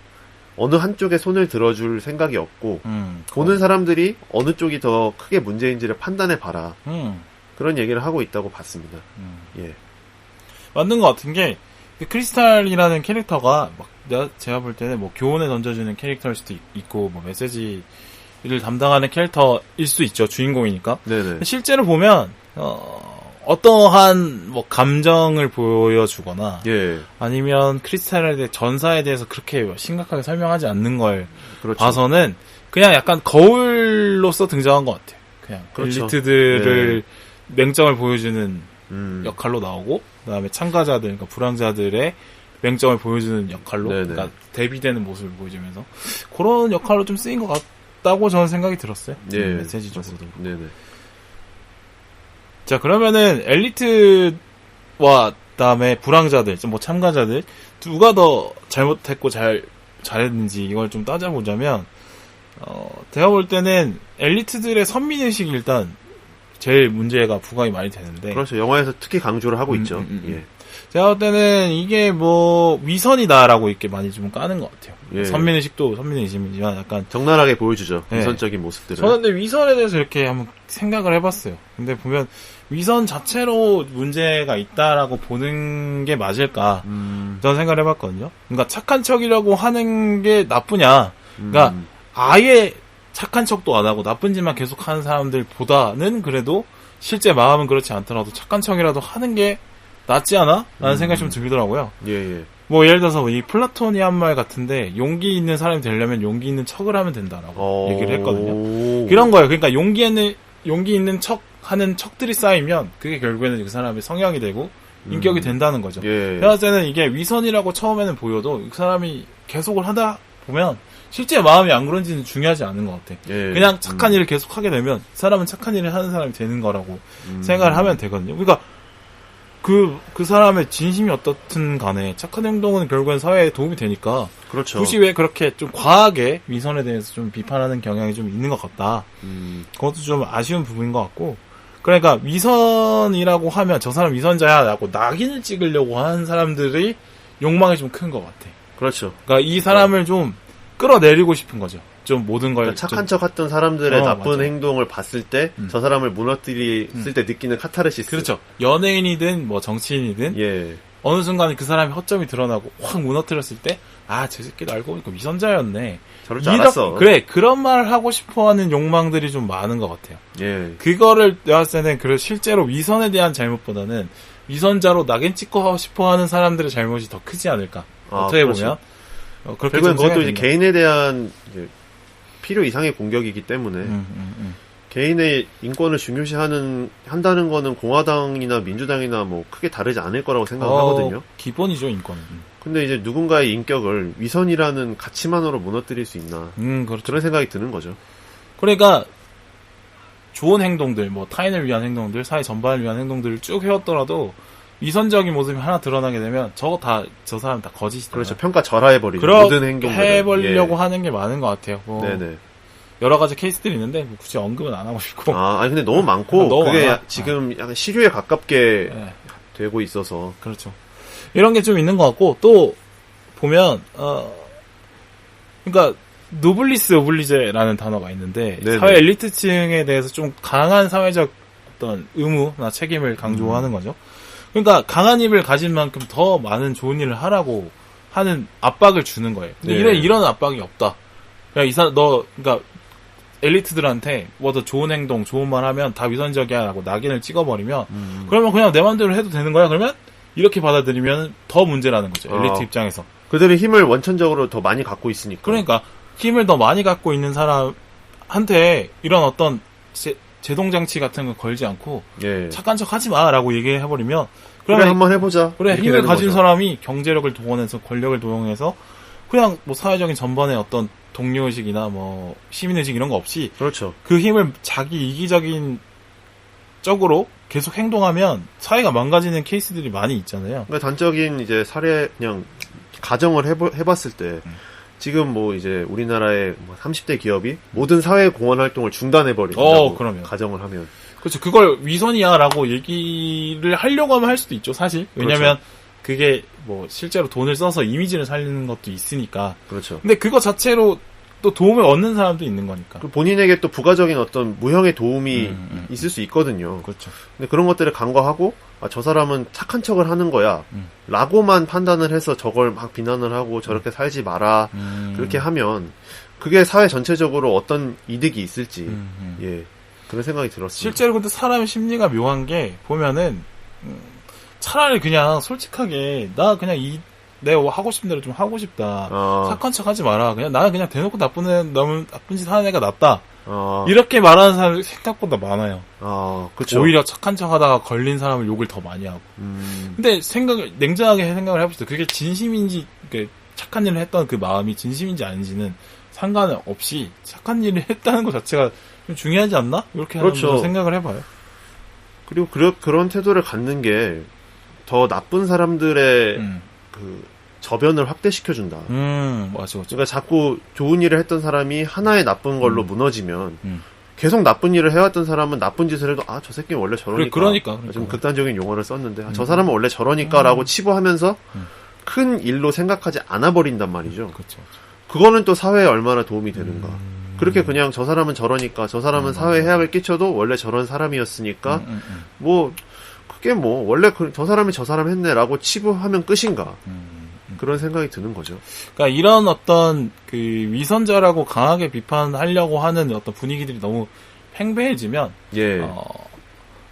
어느 한쪽에 손을 들어줄 생각이 없고 보는 사람들이 어느 쪽이 더 크게 문제인지를 판단해봐라. 그런 얘기를 하고 있다고 봤습니다. 예. 맞는 것 같은 게 크리스탈이라는 캐릭터가 제가 볼 때는 뭐 교훈을 던져주는 캐릭터일 수도 있고 뭐 메시지를 담당하는 캐릭터일 수 있죠. 주인공이니까. 네네. 실제로 보면 어떠한 뭐 감정을 보여주거나 아니면 크리스탈에 대해 전사에 대해서 그렇게 심각하게 설명하지 않는 걸 봐서는 그냥 약간 거울로서 등장한 것 같아요. 그냥 엘리트들을 맹점을 보여주는 역할로 나오고 그다음에 참가자들, 그러니까 불황자들의 맹점을 보여주는 역할로, 그러니까 대비되는 모습을 보여주면서 그런 역할로 좀 쓰인 것 같다고 저는 생각이 들었어요. 메시지적으로도. 네네. 자, 그러면은 엘리트와 그다음에 불황자들, 뭐 참가자들 누가 더 잘못했고 잘했는지 이걸 좀 따져보자면 제가 볼 때는 엘리트들의 선민의식이 일단 제일 문제가 부각이 많이 되는데. 그렇죠. 영화에서 특히 강조를 하고 있죠. 예. 제가 볼 때는 이게 뭐 위선이다라고 이렇게 많이 좀 까는 것 같아요. 선민의식도 선민의식이지만 약간 적나라하게 보여주죠. 위선적인 모습들을. 저는 근데 위선에 대해서 이렇게 한번 생각을 해봤어요. 근데 보면 위선 자체로 문제가 있다라고 보는 게 맞을까? 저는 생각을 해봤거든요. 그러니까 착한 척이라고 하는 게 나쁘냐? 그러니까 아예 착한 척도 안 하고 나쁜 짓만 계속 하는 사람들보다는 그래도 실제 마음은 그렇지 않더라도 착한 척이라도 하는 게 낫지 않아? 라는 생각이 좀 들더라고요. 뭐 예를 들어서 이 플라톤이 한 말 같은데 용기 있는 사람이 되려면 용기 있는 척을 하면 된다라고 얘기를 했거든요. 그런 거예요. 그러니까 용기 있는 척 하는 척들이 쌓이면 그게 결국에는 그 사람의 성향이 되고 인격이 된다는 거죠. 그래서 때는 이게 위선이라고 처음에는 보여도 그 사람이 계속을 하다 보면 실제 마음이 안 그런지는 중요하지 않은 것 같아. 그냥 착한 일을 계속 하게 되면 사람은 착한 일을 하는 사람이 되는 거라고 생각을 하면 되거든요. 그러니까 그 사람의 진심이 어떻든 간에 착한 행동은 결국엔 사회에 도움이 되니까. 그렇죠. 굳이 왜 그렇게 좀 과하게 위선에 대해서 좀 비판하는 경향이 좀 있는 것 같다. 그것도 좀 아쉬운 부분인 것 같고. 그러니까 위선이라고 하면 저 사람 위선자야 라고 낙인을 찍으려고 하는 사람들이 욕망이 좀 큰 것 같아. 그렇죠. 그러니까 이 사람을 좀 끌어내리고 싶은 거죠. 좀 모든 걸. 그러니까 착한 척 했던 사람들의 나쁜 행동을 봤을 때 저 사람을 무너뜨렸을 때 느끼는 카타르시스. 그렇죠. 연예인이든 뭐 정치인이든 어느 순간 그 사람이 허점이 드러나고 확 무너뜨렸을 때 저 새끼도 알고 보니까 위선자였네. 저럴 줄 알았어. 그래, 그런 말을 하고 싶어하는 욕망들이 좀 많은 것 같아요. 그거를 내가 봤을 때는 실제로 위선에 대한 잘못보다는 위선자로 낙인 찍고 싶어하는 사람들의 잘못이 더 크지 않을까. 어떻게 보면. 그렇게 결국엔 좀 그것도 이제 생각이 개인에 대한 이제 필요 이상의 공격이기 때문에 개인의 인권을 한다는 거는 공화당이나 민주당이나 뭐 크게 다르지 않을 거라고 생각을 하거든요. 기본이죠, 인권은. 근데 이제 누군가의 인격을 위선이라는 가치만으로 무너뜨릴 수 있나. 그렇죠. 그런 생각이 드는 거죠. 그러니까 좋은 행동들, 뭐 타인을 위한 행동들, 사회 전반을 위한 행동들을 쭉 해왔더라도 위선적인 모습이 하나 드러나게 되면 저 사람 다 거짓이다. 그렇죠. 평가 절하해버리죠. 모든 행동들. 해보려고 하는 게 많은 것 같아요. 뭐 네네. 여러 가지 케이스들이 있는데 뭐 굳이 언급은 안 하고 싶고. 아니 근데 너무 많고 너무 그게 많아. 지금 약간 시류에 가깝게 네. 되고 있어서. 그렇죠. 이런 게 좀 있는 것 같고 또 보면 그러니까 노블리스 오블리제라는 단어가 있는데 네네. 사회 엘리트층에 대해서 좀 강한 사회적 어떤 의무나 책임을 강조하는 거죠. 그러니까 강한 힘을 가진 만큼 더 많은 좋은 일을 하라고 하는 압박을 주는 거예요. 근데 네. 이런 압박이 없다. 그러니까 엘리트들한테 뭐 더 좋은 행동, 좋은 말 하면 다 위선적이야라고 낙인을 찍어버리면 그러면 그냥 내 마음대로 해도 되는 거야. 그러면 이렇게 받아들이면 더 문제라는 거죠. 엘리트 입장에서. 그들의 힘을 원천적으로 더 많이 갖고 있으니까. 그러니까 힘을 더 많이 갖고 있는 사람한테 이런 어떤 제동장치 같은 거 걸지 않고 예. 착한 척 하지 마라고 얘기해버리면 그래 한번 해보자. 그래 이렇게 힘을 되는 가진 거죠. 사람이 경제력을 동원해서 권력을 동원해서 그냥 뭐 사회적인 전반에 어떤 동료의식이나 뭐 시민의식 이런 거 없이 그렇죠. 그 힘을 자기 이기적인 쪽으로 계속 행동하면 사회가 망가지는 케이스들이 많이 있잖아요. 그러니까 단적인 이제 사례 그냥 가정을 해봤을 때 지금 뭐 이제 우리나라의 30대 기업이 모든 사회 공헌 활동을 중단해버린다고 그러면. 가정을 하면 그렇죠. 그걸 위선이야라고 얘기를 하려고 하면 할 수도 있죠, 사실. 왜냐면 그게 뭐 실제로 돈을 써서 이미지를 살리는 것도 있으니까. 그렇죠. 근데 그거 자체로 또 도움을 얻는 사람도 있는 거니까. 본인에게 또 부가적인 어떤 무형의 도움이 있을 수 있거든요. 그렇죠. 근데 그런 것들을 간과하고 저 사람은 착한 척을 하는 거야 라고만 판단을 해서 저걸 막 비난을 하고 저렇게 살지 마라 그렇게 하면 그게 사회 전체적으로 어떤 이득이 있을지 예 그런 생각이 들었습니다. 실제로 근데 사람의 심리가 묘한 게 보면은 차라리 그냥 솔직하게 나 그냥 내가 하고 싶은 대로 좀 하고 싶다. 착한 척 하지 마라. 그냥 나는 그냥 대놓고 너무 나쁜 짓 하는 애가 낫다. 이렇게 말하는 사람이 생각보다 많아요. 그쵸. 오히려 착한 척 하다가 걸린 사람을 욕을 더 많이 하고. 근데 냉정하게 생각을 해봅시다. 그게 진심인지, 착한 일을 했던 그 마음이 진심인지 아닌지는 상관없이 착한 일을 했다는 것 자체가 좀 중요하지 않나? 이렇게 그렇죠. 생각을 해봐요. 그리고 그런 태도를 갖는 게 더 나쁜 사람들의 그 저변을 확대시켜준다. 맞아. 그러니까 자꾸 좋은 일을 했던 사람이 하나의 나쁜 걸로 무너지면 계속 나쁜 일을 해왔던 사람은 나쁜 짓을 해도 저 새끼는 원래 저러니까. 그러니까. 좀 극단적인 용어를 썼는데 저 사람은 원래 저러니까라고 치부하면서 큰 일로 생각하지 않아 버린단 말이죠. 그렇죠. 그거는 또 사회에 얼마나 도움이 되는가. 그렇게 그냥 저 사람은 저러니까 저 사람은 사회에 해악을 끼쳐도 원래 저런 사람이었으니까 뭐 그게 뭐 원래 저 사람이 저 사람 했네라고 치부하면 끝인가. 그런 생각이 드는 거죠. 그러니까 이런 어떤 그 위선자라고 강하게 비판하려고 하는 어떤 분위기들이 너무 팽배해지면 예.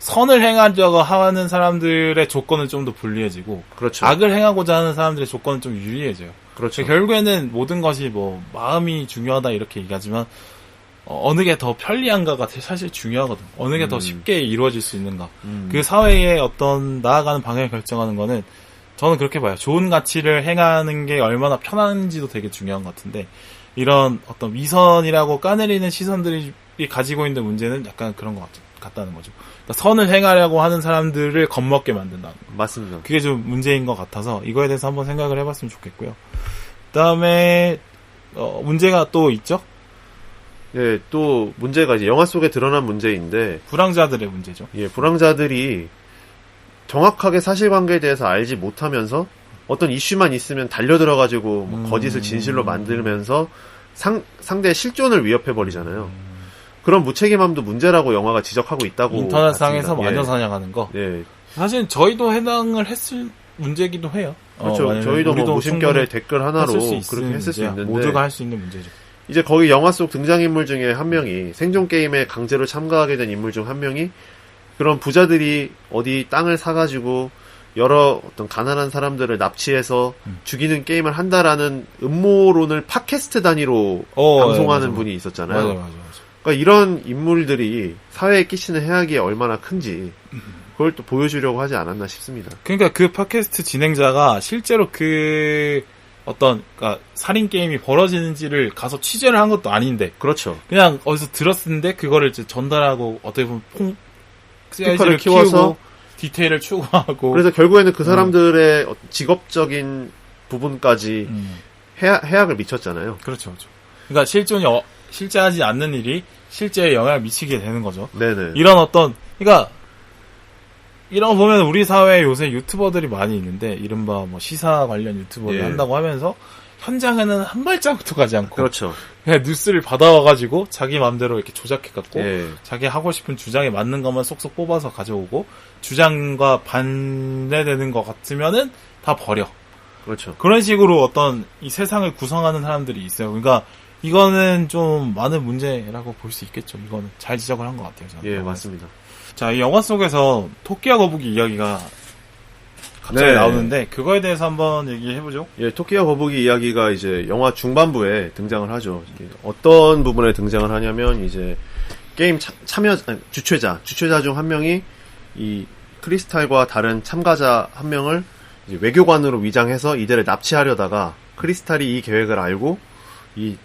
선을 행하려고 하는 사람들의 조건은 좀 더 불리해지고 그렇죠. 악을 행하고자 하는 사람들의 조건은 좀 유리해져요. 그렇죠. 결국에는 모든 것이 뭐 마음이 중요하다 이렇게 얘기하지만 어느 게 더 편리한가가 사실 중요하거든. 어느 게 더 쉽게 이루어질 수 있는가. 그 사회의 어떤 나아가는 방향을 결정하는 거는 저는 그렇게 봐요. 좋은 가치를 행하는 게 얼마나 편한지도 되게 중요한 것 같은데 이런 어떤 위선이라고 까내리는 시선들이 가지고 있는 문제는 약간 그런 것 같다는 거죠. 그러니까 선을 행하려고 하는 사람들을 겁먹게 만든다는 거. 맞습니다. 그게 좀 문제인 것 같아서 이거에 대해서 한번 생각을 해봤으면 좋겠고요. 그다음에 문제가 또 있죠. 예, 또 문제가 이제 영화 속에 드러난 문제인데 불황자들의 문제죠. 예, 불황자들이 정확하게 사실관계에 대해서 알지 못하면서 어떤 이슈만 있으면 달려들어가지고 뭐 거짓을 진실로 만들면서 상대의 실존을 위협해버리잖아요. 그런 무책임함도 문제라고 영화가 지적하고 있다고 인터넷상에서 봤습니다. 마녀 사냥하는 거. 예. 사실 저희도 해당을 했을 문제이기도 해요. 그렇죠. 저희도 뭐 무심결에 댓글 하나로 그렇게 했을 수 있는데 모두가 할 수 있는 문제죠. 이제 거기 영화 속 등장인물 중에 한 명이 생존 게임에 강제로 참가하게 된 인물 중 한 명이 그런 부자들이 어디 땅을 사가지고 여러 어떤 가난한 사람들을 납치해서 죽이는 게임을 한다라는 음모론을 팟캐스트 단위로 방송하는 맞아. 분이 있었잖아요. 맞아. 그러니까 이런 인물들이 사회에 끼치는 해악이 얼마나 큰지 그걸 또 보여주려고 하지 않았나 싶습니다. 그러니까 그 팟캐스트 진행자가 실제로 그 그러니까 살인 게임이 벌어지는지를 가서 취재를 한 것도 아닌데 그렇죠. 그냥 어디서 들었는데 그거를 이제 전달하고 어떻게 보면 스피커를 키워서 디테일을 추구하고 그래서 결국에는 그 사람들의 직업적인 부분까지 해악을 미쳤잖아요. 그렇죠. 그러니까 실제 하지 않는 일이 실제에 영향을 미치게 되는 거죠. 네네. 그러니까 이런 거 보면 우리 사회에 요새 유튜버들이 많이 있는데 이른바 뭐 시사 관련 유튜버를 예. 한다고 하면서 현장에는 한 발자국도 가지 않고 그렇죠. 그냥 뉴스를 받아와가지고 자기 마음대로 이렇게 조작해갖고 예. 자기 하고 싶은 주장에 맞는 것만 쏙쏙 뽑아서 가져오고 주장과 반대되는 것 같으면은 다 버려. 그렇죠. 그런 식으로 이 세상을 구성하는 사람들이 있어요. 그러니까 이거는 좀 많은 문제라고 볼 수 있겠죠. 이거는 잘 지적을 한 것 같아요. 저는. 예, 맞습니다. 자, 이 영화 속에서 토끼와 거북이 이야기가 갑자기 나오는데 그거에 대해서 한번 얘기해보죠. 예, 토끼와 거북이 이야기가 이제 영화 중반부에 등장을 하죠. 어떤 부분에 등장을 하냐면 이제 게임 주최자 중 한 명이 이 크리스탈과 다른 참가자 한 명을 이제 외교관으로 위장해서 이들을 납치하려다가 크리스탈이 이 계획을 알고 이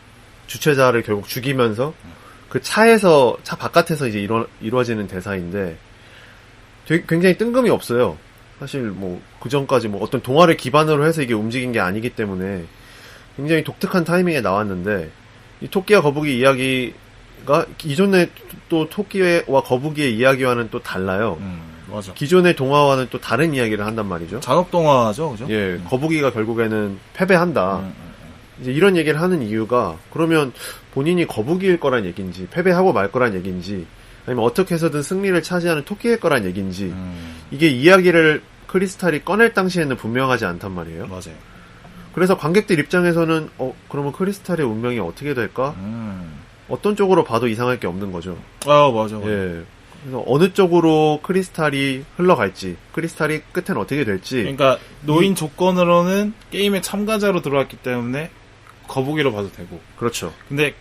주최자를 결국 죽이면서 그 차 바깥에서 이제 이루어지는 대사인데 굉장히 뜬금이 없어요. 사실 뭐 그 전까지 뭐 어떤 동화를 기반으로 해서 이게 움직인 게 아니기 때문에 굉장히 독특한 타이밍에 나왔는데 이 토끼와 거북이 이야기가 기존의 또 토끼와 거북이의 이야기와는 또 달라요. 맞아. 기존의 동화와는 또 다른 이야기를 한단 말이죠. 잔혹동화죠, 그죠? 예, 거북이가 결국에는 패배한다. 이제 이런 얘기를 하는 이유가 그러면 본인이 거북이일 거란 얘기인지 패배하고 말 거란 얘기인지 아니면 어떻게 해서든 승리를 차지하는 토끼일 거란 얘기인지 이게 이야기를 크리스탈이 꺼낼 당시에는 분명하지 않단 말이에요. 맞아요. 그래서 관객들 입장에서는 그러면 크리스탈의 운명이 어떻게 될까? 어떤 쪽으로 봐도 이상할 게 없는 거죠. 맞아. 예. 그래서 어느 쪽으로 크리스탈이 흘러갈지, 크리스탈이 끝엔 어떻게 될지. 그러니까 노인 조건으로는 게임에 참가자로 들어왔기 때문에 거북이로 봐도 되고. 그렇죠. 근데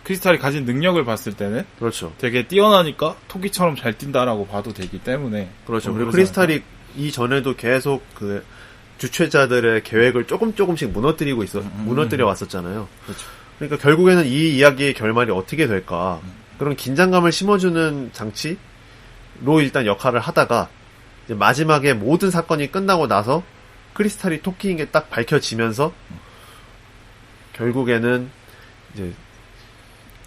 크리스탈이 가진 능력을 봤을 때는 그렇죠. 되게 뛰어나니까 토끼처럼 잘 뛴다라고 봐도 되기 때문에. 그렇죠. 그리고 크리스탈이 이전에도 계속 그 주최자들의 계획을 조금씩 무너뜨려 왔었잖아요. 그렇죠. 그러니까 결국에는 이 이야기의 결말이 어떻게 될까? 그런 긴장감을 심어주는 장치로 일단 역할을 하다가 이제 마지막에 모든 사건이 끝나고 나서 크리스탈이 토끼인 게 딱 밝혀지면서 결국에는 이제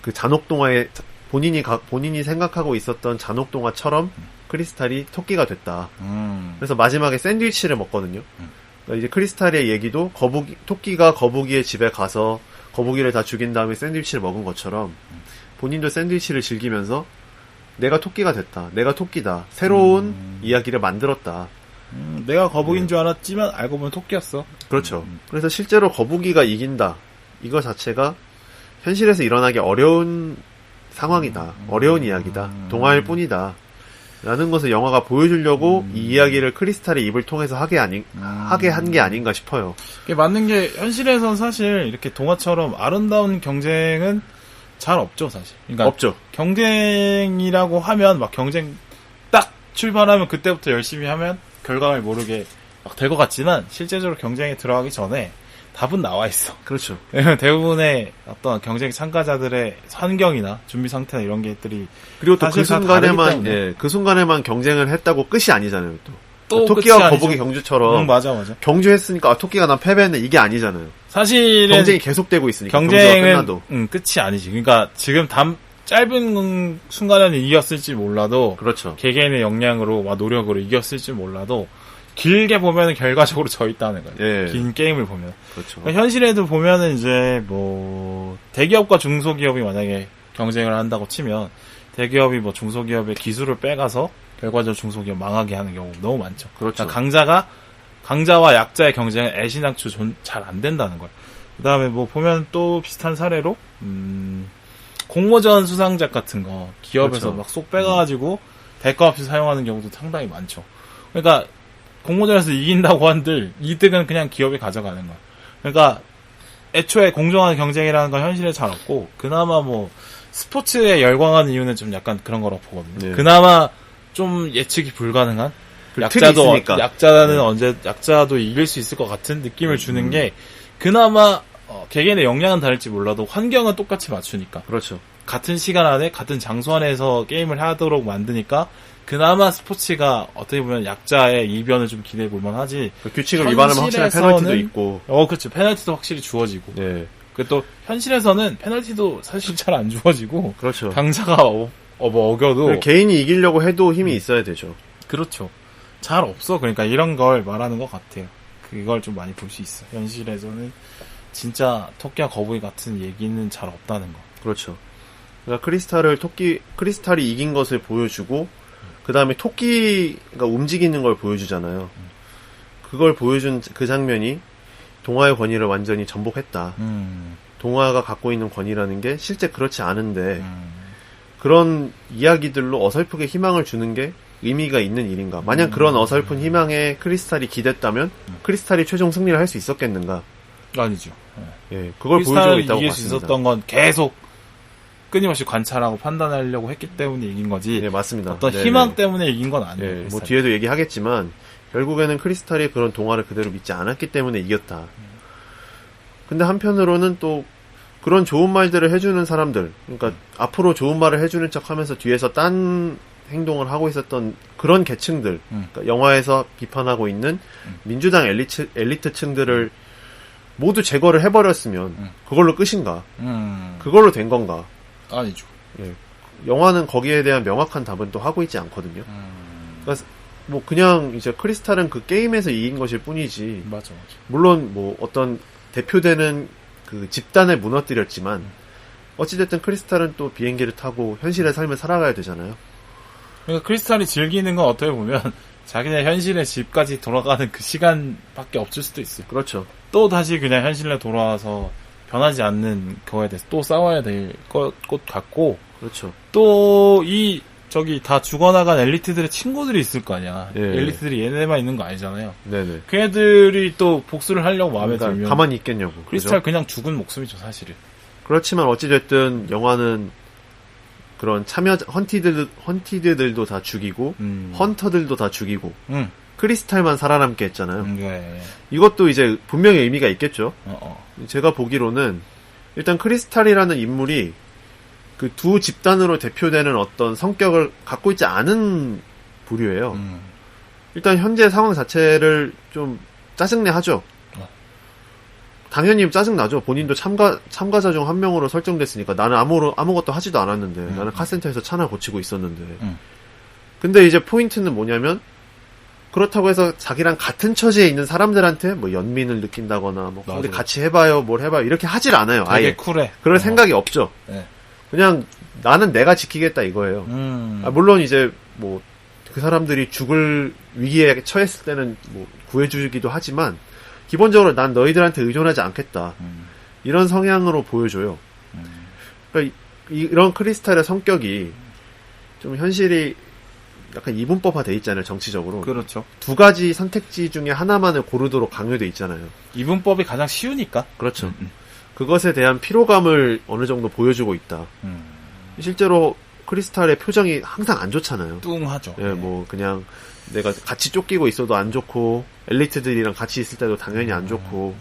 그 잔혹동화에 본인이 생각하고 있었던 잔혹동화처럼 크리스탈이 토끼가 됐다. 그래서 마지막에 샌드위치를 먹거든요. 그러니까 이제 크리스탈의 얘기도 토끼가 거북이의 집에 가서 거북이를 다 죽인 다음에 샌드위치를 먹은 것처럼 본인도 샌드위치를 즐기면서 내가 토끼가 됐다. 내가 토끼다. 새로운 이야기를 만들었다. 내가 거북이인 줄 알았지만 알고 보면 토끼였어. 그렇죠. 그래서 실제로 거북이가 이긴다. 이거 자체가 현실에서 일어나기 어려운 상황이다. 어려운 이야기다. 동화일 뿐이다. 라는 것을 영화가 보여주려고 이 이야기를 크리스탈의 입을 통해서 하게 한 게 아닌가 싶어요. 이게 맞는 게 현실에선 사실 이렇게 동화처럼 아름다운 경쟁은 잘 없죠, 사실. 그러니까 없죠. 경쟁이라고 하면 막 경쟁 딱 출발하면 그때부터 열심히 하면 결과를 모르게 막 될 것 같지만 실제적으로 경쟁에 들어가기 전에 답은 나와 있어. 그렇죠. 대부분의 어떤 경쟁 참가자들의 환경이나 준비 상태나 이런 것들이 그리고 또 그 순간에만 경쟁을 했다고 끝이 아니잖아요. 또 토끼와 거북이 경주처럼 맞아. 경주했으니까 토끼가 난 패배했네 이게 아니잖아요. 사실은 경쟁이 계속되고 있으니까 경쟁은 끝이 아니지. 그러니까 지금 짧은 순간에는 이겼을지 몰라도 그렇죠. 개개인의 역량으로 노력으로 이겼을지 몰라도 길게 보면은 결과적으로 져 있다는 거예요. 예. 긴 게임을 보면. 그렇죠. 그러니까 현실에도 보면은 이제 뭐 대기업과 중소기업이 만약에 경쟁을 한다고 치면 대기업이 뭐 중소기업의 기술을 빼가서 결과적으로 중소기업 망하게 하는 경우 너무 많죠. 그렇죠. 그러니까 강자와 약자의 경쟁은 애신앙초 잘 안 된다는 거예요. 그다음에 뭐 보면 또 비슷한 사례로 공모전 수상작 같은 거 기업에서 그렇죠. 막 쏙 빼가지고 대가 없이 사용하는 경우도 상당히 많죠. 그러니까 공모전에서 이긴다고 한들 이득은 그냥 기업이 가져가는 거야. 그러니까 애초에 공정한 경쟁이라는 건 현실에 잘 없고 그나마 뭐 스포츠에 열광하는 이유는 좀 약간 그런 거라고 보거든요. 네. 그나마 좀 예측이 불가능한 틀이 있으니까. 약자는 언제 약자도 이길 수 있을 것 같은 느낌을 주는 게 그나마 개개인의 역량은 다를지 몰라도 환경은 똑같이 맞추니까 그렇죠. 같은 시간 안에 같은 장소 안에서 게임을 하도록 만드니까 그나마 스포츠가 어떻게 보면 약자의 이변을 좀 기대해 볼 만하지. 규칙을 위반하면 확실한 페널티도 있고. 그렇죠. 페널티도 확실히 주어지고. 네. 그 또 현실에서는 페널티도 사실 잘 안 주어지고. 그렇죠. 강자가 어겨도 개인이 이기려고 해도 힘이 있어야 되죠. 그렇죠. 잘 없어. 그러니까 이런 걸 말하는 것 같아요. 그걸 좀 많이 볼 수 있어. 현실에서는 진짜 토끼와 거북이 같은 얘기는 잘 없다는 거. 그렇죠. 그러니까 크리스탈이 이긴 것을 보여주고 그 다음에 토끼가 움직이는 걸 보여주잖아요. 그걸 보여준 그 장면이 동화의 권위를 완전히 전복했다. 동화가 갖고 있는 권위라는 게 실제 그렇지 않은데 그런 이야기들로 어설프게 희망을 주는 게 의미가 있는 일인가. 만약 그런 어설픈 희망에 크리스탈이 기댔다면 크리스탈이 최종 승리를 할 수 있었겠는가. 아니죠. 예, 그걸 보여주고 있다고 이길 봤습니다. 수 있었던 건 계속 끊임없이 관찰하고 판단하려고 했기 때문에 이긴 거지. 네, 맞습니다. 어떤 네네. 희망 때문에 이긴 건 아니에요. 예, 뭐 크리스탈이. 뒤에도 얘기하겠지만 결국에는 크리스탈이 그런 동화를 그대로 믿지 않았기 때문에 이겼다. 근데 한편으로는 또 그런 좋은 말들을 해주는 사람들, 그러니까 앞으로 좋은 말을 해주는 척하면서 뒤에서 딴 행동을 하고 있었던 그런 계층들, 그러니까 영화에서 비판하고 있는 민주당 엘리트층들을 모두 제거를 해버렸으면 그걸로 끝인가? 그걸로 된 건가? 아니죠. 예. 영화는 거기에 대한 명확한 답은 또 하고 있지 않거든요. 그러니까 뭐 그냥 이제 크리스탈은 그 게임에서 이긴 것일 뿐이지. 맞아. 물론 뭐 어떤 대표되는 그 집단을 무너뜨렸지만 어찌됐든 크리스탈은 또 비행기를 타고 현실의 삶을 살아가야 되잖아요. 그러니까 크리스탈이 즐기는 건 어떻게 보면 자기네 현실의 집까지 돌아가는 그 시간밖에 없을 수도 있어요. 그렇죠. 또 다시 그냥 현실로 돌아와서 변하지 않는 거에 대해서 또 싸워야 될 것 같고, 그렇죠. 또 다 죽어나간 엘리트들의 친구들이 있을 거 아니야. 예. 엘리트들이 얘네만 있는 거 아니잖아요. 네네. 걔들이 또 복수를 하려고 마음에 그러니까 들면 가만히 있겠냐고. 크리스탈 그죠? 그냥 죽은 목숨이죠, 사실은. 그렇지만 어찌됐든 영화는 그런 헌티드들도 다 죽이고 헌터들도 다 죽이고 크리스탈만 살아남게 했잖아요. 네. 이것도 이제 분명히 의미가 있겠죠. 제가 보기로는 일단 크리스탈이라는 인물이 그 두 집단으로 대표되는 어떤 성격을 갖고 있지 않은 부류예요. 일단 현재 상황 자체를 좀 짜증내 하죠. 당연히 짜증나죠. 본인도 참가자 중 한 명으로 설정됐으니까 나는 아무것도 하지도 않았는데 나는 카센터에서 차나 고치고 있었는데 근데 이제 포인트는 뭐냐면 그렇다고 해서 자기랑 같은 처지에 있는 사람들한테 뭐 연민을 느낀다거나 뭐 우리 같이 해봐요 뭘 해봐요 이렇게 하질 않아요. 되게 아예 쿨해. 그럴 생각이 없죠. 네. 그냥 나는 내가 지키겠다 이거예요. 물론 이제 뭐 그 사람들이 죽을 위기에 처했을 때는 뭐 구해주기도 하지만 기본적으로 난 너희들한테 의존하지 않겠다. 이런 성향으로 보여줘요. 그러니까 이런 크리스탈의 성격이 좀 현실이 약간 이분법화돼 있잖아요, 정치적으로. 그렇죠. 두 가지 선택지 중에 하나만을 고르도록 강요돼 있잖아요. 이분법이 가장 쉬우니까. 그렇죠. 그것에 대한 피로감을 어느 정도 보여주고 있다. 실제로 크리스탈의 표정이 항상 안 좋잖아요. 뚱하죠. 예, 뭐 그냥 내가 같이 쫓기고 있어도 안 좋고 엘리트들이랑 같이 있을 때도 당연히 안 좋고.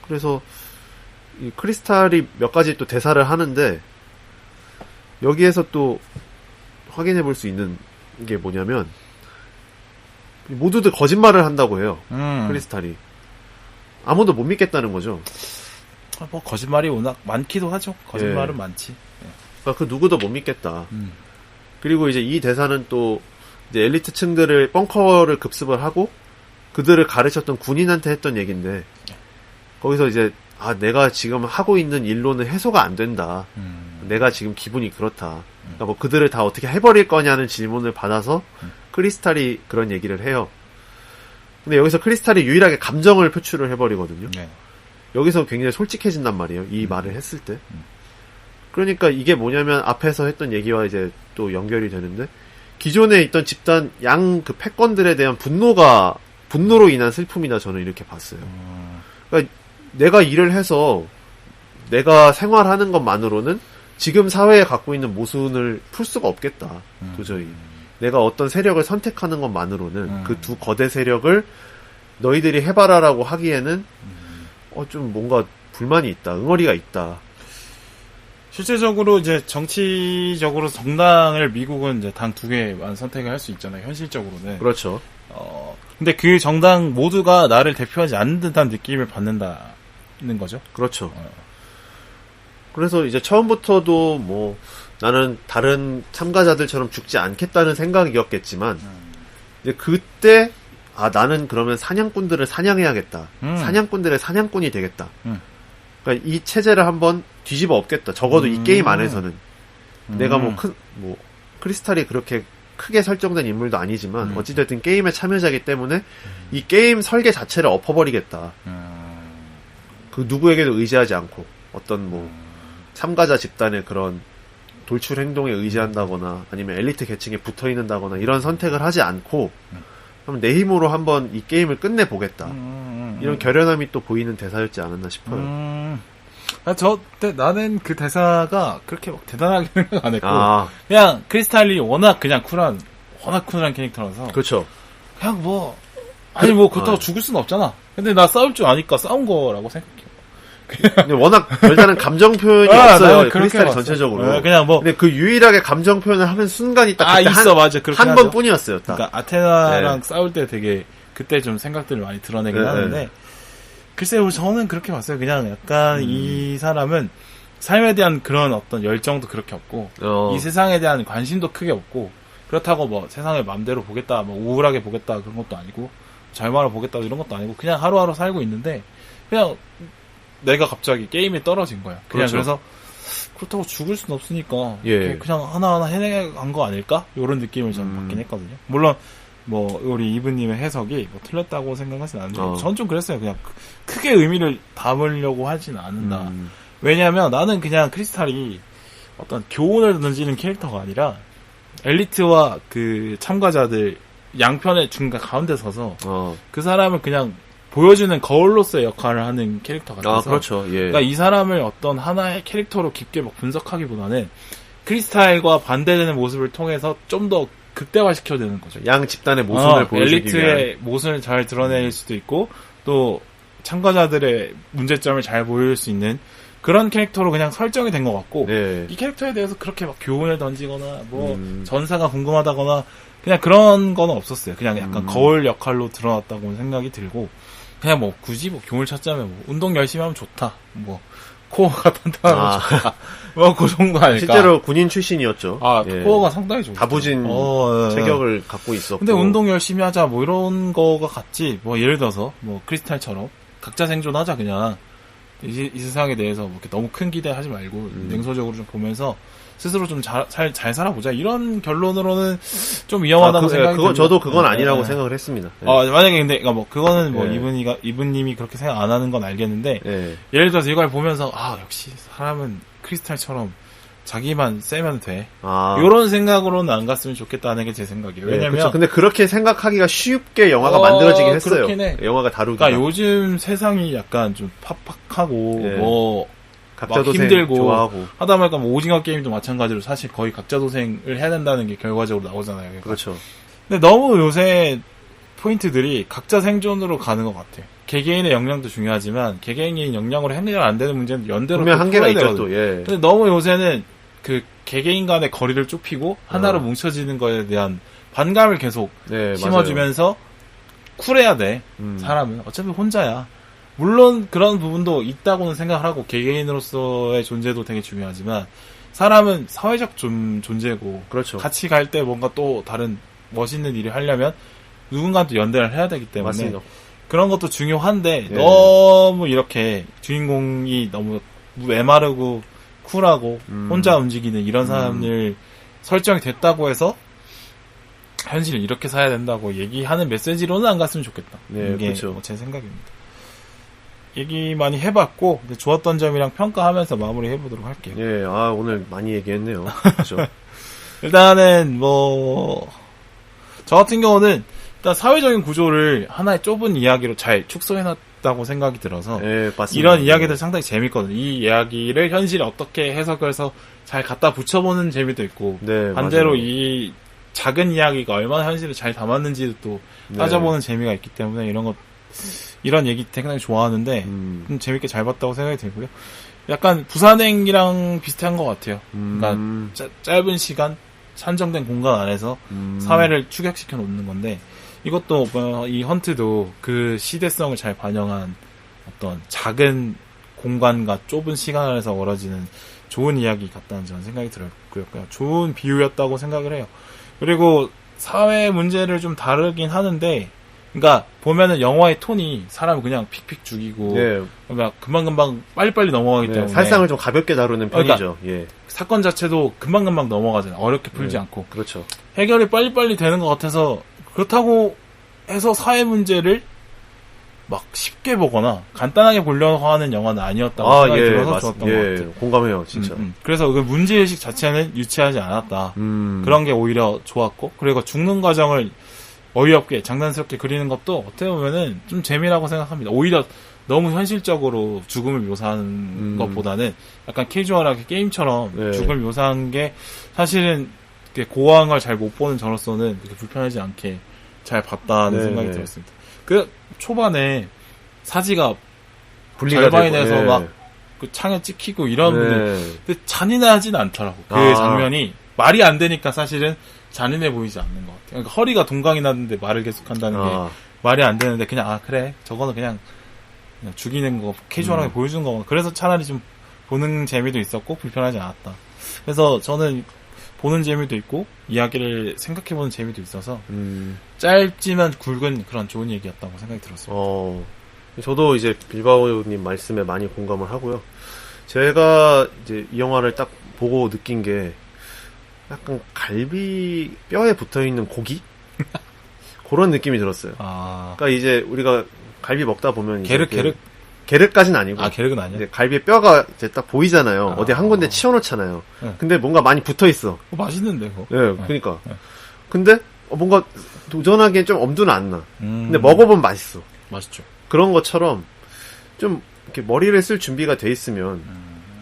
그래서 이 크리스탈이 몇 가지 또 대사를 하는데 여기에서 또 확인해 볼 수 있는 게 뭐냐면 모두들 거짓말을 한다고 해요. 크리스탈이. 아무도 못 믿겠다는 거죠. 뭐 거짓말이 워낙 많기도 하죠. 거짓말은 예. 많지. 그러니까 그 누구도 못 믿겠다. 그리고 이제 이 대사는 또 이제 엘리트층들을 벙커를 급습을 하고 그들을 가르쳤던 군인한테 했던 얘기인데 거기서 이제 내가 지금 하고 있는 일로는 해소가 안 된다. 내가 지금 기분이 그렇다. 그러니까 뭐 그들을 다 어떻게 해버릴 거냐는 질문을 받아서 크리스탈이 그런 얘기를 해요. 근데 여기서 크리스탈이 유일하게 감정을 표출을 해버리거든요. 네. 여기서 굉장히 솔직해진단 말이에요. 이 말을 했을 때. 그러니까 이게 뭐냐면 앞에서 했던 얘기와 이제 또 연결이 되는데 기존에 있던 집단 양 그 패권들에 대한 분노로 인한 슬픔이다 저는 이렇게 봤어요. 그러니까 내가 일을 해서 내가 생활하는 것만으로는 지금 사회에 갖고 있는 모순을 풀 수가 없겠다. 도저히. 내가 어떤 세력을 선택하는 것만으로는 그 두 거대 세력을 너희들이 해봐라라고 하기에는 좀 뭔가 불만이 있다. 응어리가 있다. 실제적으로 이제 정치적으로 정당을 미국은 이제 당 2개만 선택을 할 수 있잖아요. 현실적으로는. 그렇죠. 근데 그 정당 모두가 나를 대표하지 않는 듯한 느낌을 받는다는 거죠. 그렇죠. 그래서 이제 처음부터도 뭐 나는 다른 참가자들처럼 죽지 않겠다는 생각이었겠지만 이제 그때 나는 그러면 사냥꾼들을 사냥해야겠다. 사냥꾼들의 사냥꾼이 되겠다. 그러니까 이 체제를 한번 뒤집어 엎겠다. 적어도 이 게임 안에서는 내가 크리스탈이 그렇게 크게 설정된 인물도 아니지만 어찌됐든 게임의 참여자이기 때문에 이 게임 설계 자체를 엎어버리겠다. 그 누구에게도 의지하지 않고 어떤 참가자 집단의 그런 돌출 행동에 의지한다거나 아니면 엘리트 계층에 붙어 있는다거나 이런 선택을 하지 않고 그럼 내 힘으로 한번 이 게임을 끝내보겠다. 이런 결연함이 또 보이는 대사였지 않았나 싶어요. 나는 그 대사가 그렇게 막 대단하게 생각 안 했고 그냥 크리스탈이 워낙 쿨한 캐릭터라서 그렇죠. 그냥 그렇다고 죽을 수는 없잖아. 근데 나 싸울 줄 아니까 싸운 거라고 생각해. 근데 워낙 별다른 감정 표현이 없어요. 크리스탈이 전체적으로. 네, 그냥 근데 그 유일하게 감정 표현을 하는 순간이 딱 그때 맞아. 한 번뿐이었어요. 딱. 그러니까 아테나랑 싸울 때 되게 그때 좀 생각들을 많이 드러내긴 하는데 글쎄요, 저는 그렇게 봤어요. 그냥 약간 이 사람은 삶에 대한 그런 어떤 열정도 그렇게 없고 이 세상에 대한 관심도 크게 없고 그렇다고 세상을 마음대로 보겠다, 우울하게 보겠다 그런 것도 아니고 절망을 보겠다 이런 것도 아니고 그냥 하루하루 살고 있는데 그냥 내가 갑자기 게임에 떨어진 거야. 그냥 그렇죠. 그래서 그렇다고 죽을 순 없으니까 예. 그냥 하나하나 해내간 거 아닐까? 이런 느낌을 저는 받긴 했거든요. 물론 우리 이브님의 해석이 틀렸다고 생각하진 않는데 전 좀 그랬어요. 그냥 크게 의미를 담으려고 하진 않는다. 왜냐하면 나는 그냥 크리스탈이 어떤 교훈을 던지는 캐릭터가 아니라 엘리트와 그 참가자들 양편의 중간 가운데 서서 그 사람을 그냥 보여주는 거울로서의 역할을 하는 캐릭터 같아서. 그렇죠. 예. 그러니까 이 사람을 어떤 하나의 캐릭터로 깊게 분석하기보다는 크리스탈과 반대되는 모습을 통해서 좀 더 극대화시켜야 되는 거죠. 양 집단의 모순을 보여주기 엘리트의 위한. 모순을 잘 드러낼 수도 있고 또 참가자들의 문제점을 잘 보여줄 수 있는 그런 캐릭터로 그냥 설정이 된 것 같고 네. 이 캐릭터에 대해서 그렇게 교훈을 던지거나 전사가 궁금하다거나 그냥 그런 거는 없었어요. 그냥 약간 거울 역할로 드러났다고 생각이 들고 그냥 굳이 교훈을 찾자면 운동 열심히 하면 좋다. 코어가 탄탄하면 좋다. 그 정도 아닐까. 실제로 군인 출신이었죠. 예. 코어가 상당히 좋고. 다부진 체격을 갖고 있었고. 근데 운동 열심히 하자 이런 거가 같지. 예를 들어서 크리스탈처럼 각자 생존하자 그냥. 이 세상에 대해서 이렇게 너무 큰 기대하지 말고 냉소적으로 좀 보면서 스스로 좀 잘 살아보자 이런 결론으로는 좀 위험하다고 생각이 듭니다. 저도 그건 아니라고 생각을 했습니다. 만약에 근데 그거는 이분님이 그렇게 생각 안 하는 건 알겠는데 예를 들어서 이걸 보면서 역시 사람은 크리스탈처럼 자기만 세면 돼. 이런 생각으로는 안 갔으면 좋겠다는 게 제 생각이에요. 왜냐면 근데 그렇게 생각하기가 쉽게 영화가 만들어지긴 했어요. 영화가 다루기가. 그러니까 요즘 세상이 약간 좀 팍팍하고 각자 도생 힘들고 좋아하고 하다 보니까 오징어 게임도 마찬가지로 사실 거의 각자 도생을 해야 된다는 게 결과적으로 나오잖아요. 그러니까. 그렇죠. 근데 너무 요새 포인트들이 각자 생존으로 가는 것 같아요. 개개인의 역량도 중요하지만 개개인의 역량으로 해결 안 되는 문제는 연대로 분명 한계가 있죠 또. 예. 근데 너무 요새는 그 개개인 간의 거리를 좁히고 하나로 뭉쳐지는 거에 대한 반감을 계속 심어주면서 쿨해야 돼. 사람은 어차피 혼자야. 물론 그런 부분도 있다고는 생각을 하고 개개인으로서의 존재도 되게 중요하지만 사람은 사회적 존재고 그렇죠. 같이 갈 때 뭔가 또 다른 멋있는 일을 하려면 누군가도 연대를 해야 되기 때문에 맞습니다. 그런 것도 중요한데 너무 이렇게 주인공이 너무 메마르고 쿨하고 혼자 움직이는 이런 사람들 설정이 됐다고 해서 현실을 이렇게 살아야 된다고 얘기하는 메시지로는 안 갔으면 좋겠다. 이게 그렇죠. 제 생각입니다. 얘기 많이 해봤고 좋았던 점이랑 평가하면서 마무리 해보도록 할게요. 오늘 많이 얘기했네요. 그렇죠. 일단은 저 같은 경우는 일단 사회적인 구조를 하나의 좁은 이야기로 잘 축소해놨다고 생각이 들어서 네, 맞습니다. 이런 이야기들 상당히 재밌거든요. 이 이야기를 현실에 어떻게 해석을 해서 잘 갖다 붙여보는 재미도 있고 네, 반대로 맞아요. 이 작은 이야기가 얼마나 현실을 잘 담았는지도 또 네. 따져보는 재미가 있기 때문에 이런 얘기 굉장히 좋아하는데 좀 재밌게 잘 봤다고 생각이 들고요. 약간 부산행이랑 비슷한 것 같아요. 그러니까 짧은 시간 산정된 공간 안에서 사회를 축약시켜 놓는 건데 이것도 이 헌트도 그 시대성을 잘 반영한 어떤 작은 공간과 좁은 시간 안에서 벌어지는 좋은 이야기 같다는 저는 생각이 들었고요. 좋은 비유였다고 생각을 해요. 그리고 사회 문제를 좀 다루긴 하는데 그러니까 보면은 영화의 톤이 사람을 그냥 픽픽 죽이고 네. 그러니까 금방금방 빨리빨리 넘어가기 네, 때문에 살상을 좀 가볍게 다루는 편이죠. 예. 사건 자체도 금방금방 넘어가잖아요. 어렵게 풀지 네. 않고. 그렇죠. 해결이 빨리빨리 되는 것 같아서 그렇다고 해서 사회 문제를 막 쉽게 보거나 간단하게 보려고 하는 영화는 아니었다고 생각이 들어서 좋았던 것 같아요. 공감해요, 진짜. 그래서 그 문제의식 자체는 유치하지 않았다. 그런 게 오히려 좋았고 그리고 죽는 과정을 어이없게 장난스럽게 그리는 것도 어떻게 보면은 좀 재미라고 생각합니다. 오히려 너무 현실적으로 죽음을 묘사하는 것보다는 약간 캐주얼하게 게임처럼 네. 죽음을 묘사한 게 사실은 고어한 잘 못 보는 저로서는 그렇게 불편하지 않게 잘 봤다는 네. 생각이 들었습니다. 그 초반에 사지가 분리가 절반이 되고, 돼서 예. 막 그 창에 찍히고 이런 네. 분들 근데 잔인하진 않더라고. 그 장면이 말이 안 되니까 사실은 잔인해 보이지 않는 것 같아요. 그러니까 허리가 동강이 났는데 말을 계속한다는 게 말이 안 되는데 그냥 그래 저거는 그냥 죽이는 거 캐주얼하게 보여주는 거 그래서 차라리 좀 보는 재미도 있었고 불편하지 않았다. 그래서 저는 보는 재미도 있고 이야기를 생각해보는 재미도 있어서 짧지만 굵은 그런 좋은 얘기였다고 생각이 들었어요. 저도 이제 빌바오님 말씀에 많이 공감을 하고요. 제가 이제 이 영화를 딱 보고 느낀 게 약간 갈비 뼈에 붙어있는 고기? 그런 느낌이 들었어요. 그러니까 이제 우리가 갈비 먹다 보면 게르까지는 아니고 게르는 아니야? 이제 갈비의 뼈가 이제 딱 보이잖아요. 어디 한 군데 치워놓잖아요. 근데 뭔가 많이 붙어있어. 맛있는데 그거. 네, 그러니까. 근데 뭔가 도전하기엔 좀 엄두는 안 나. 근데 먹어보면 맛있어. 맛있죠. 그런 것처럼 좀 이렇게 머리를 쓸 준비가 돼 있으면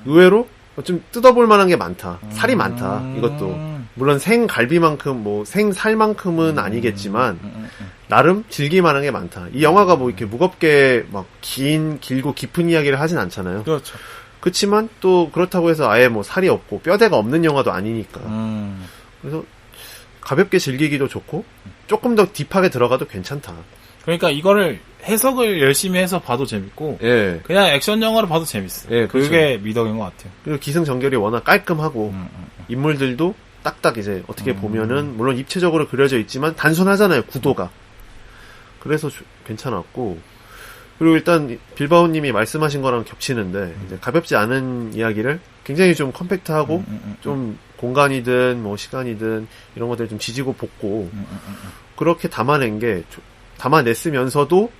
의외로 좀 뜯어볼 만한 게 많다. 살이 많다. 이것도 물론 생갈비만큼 생살만큼은 아니겠지만 나름 즐길만한 게 많다. 이 영화가 뭐 이렇게 무겁게 막 길고 깊은 이야기를 하진 않잖아요. 그렇죠. 그렇지만 또 그렇다고 해서 아예 뭐 살이 없고 뼈대가 없는 영화도 아니니까. 그래서 가볍게 즐기기도 좋고 조금 더 딥하게 들어가도 괜찮다. 그러니까 이거를 해석을 열심히 해서 봐도 재밌고 예. 그냥 액션 영화로 봐도 재밌어요. 예, 그렇죠. 그게 미덕인 것 같아요. 그리고 기승전결이 워낙 깔끔하고 인물들도 딱딱 이제 어떻게 보면은 물론 입체적으로 그려져 있지만 단순하잖아요. 구도가. 그래서 괜찮았고 그리고 일단 빌바오님이 말씀하신 거랑 겹치는데 이제 가볍지 않은 이야기를 굉장히 좀 컴팩트하고 좀 공간이든 뭐 시간이든 이런 것들 좀 지지고 볶고 그렇게 담아냈으면서도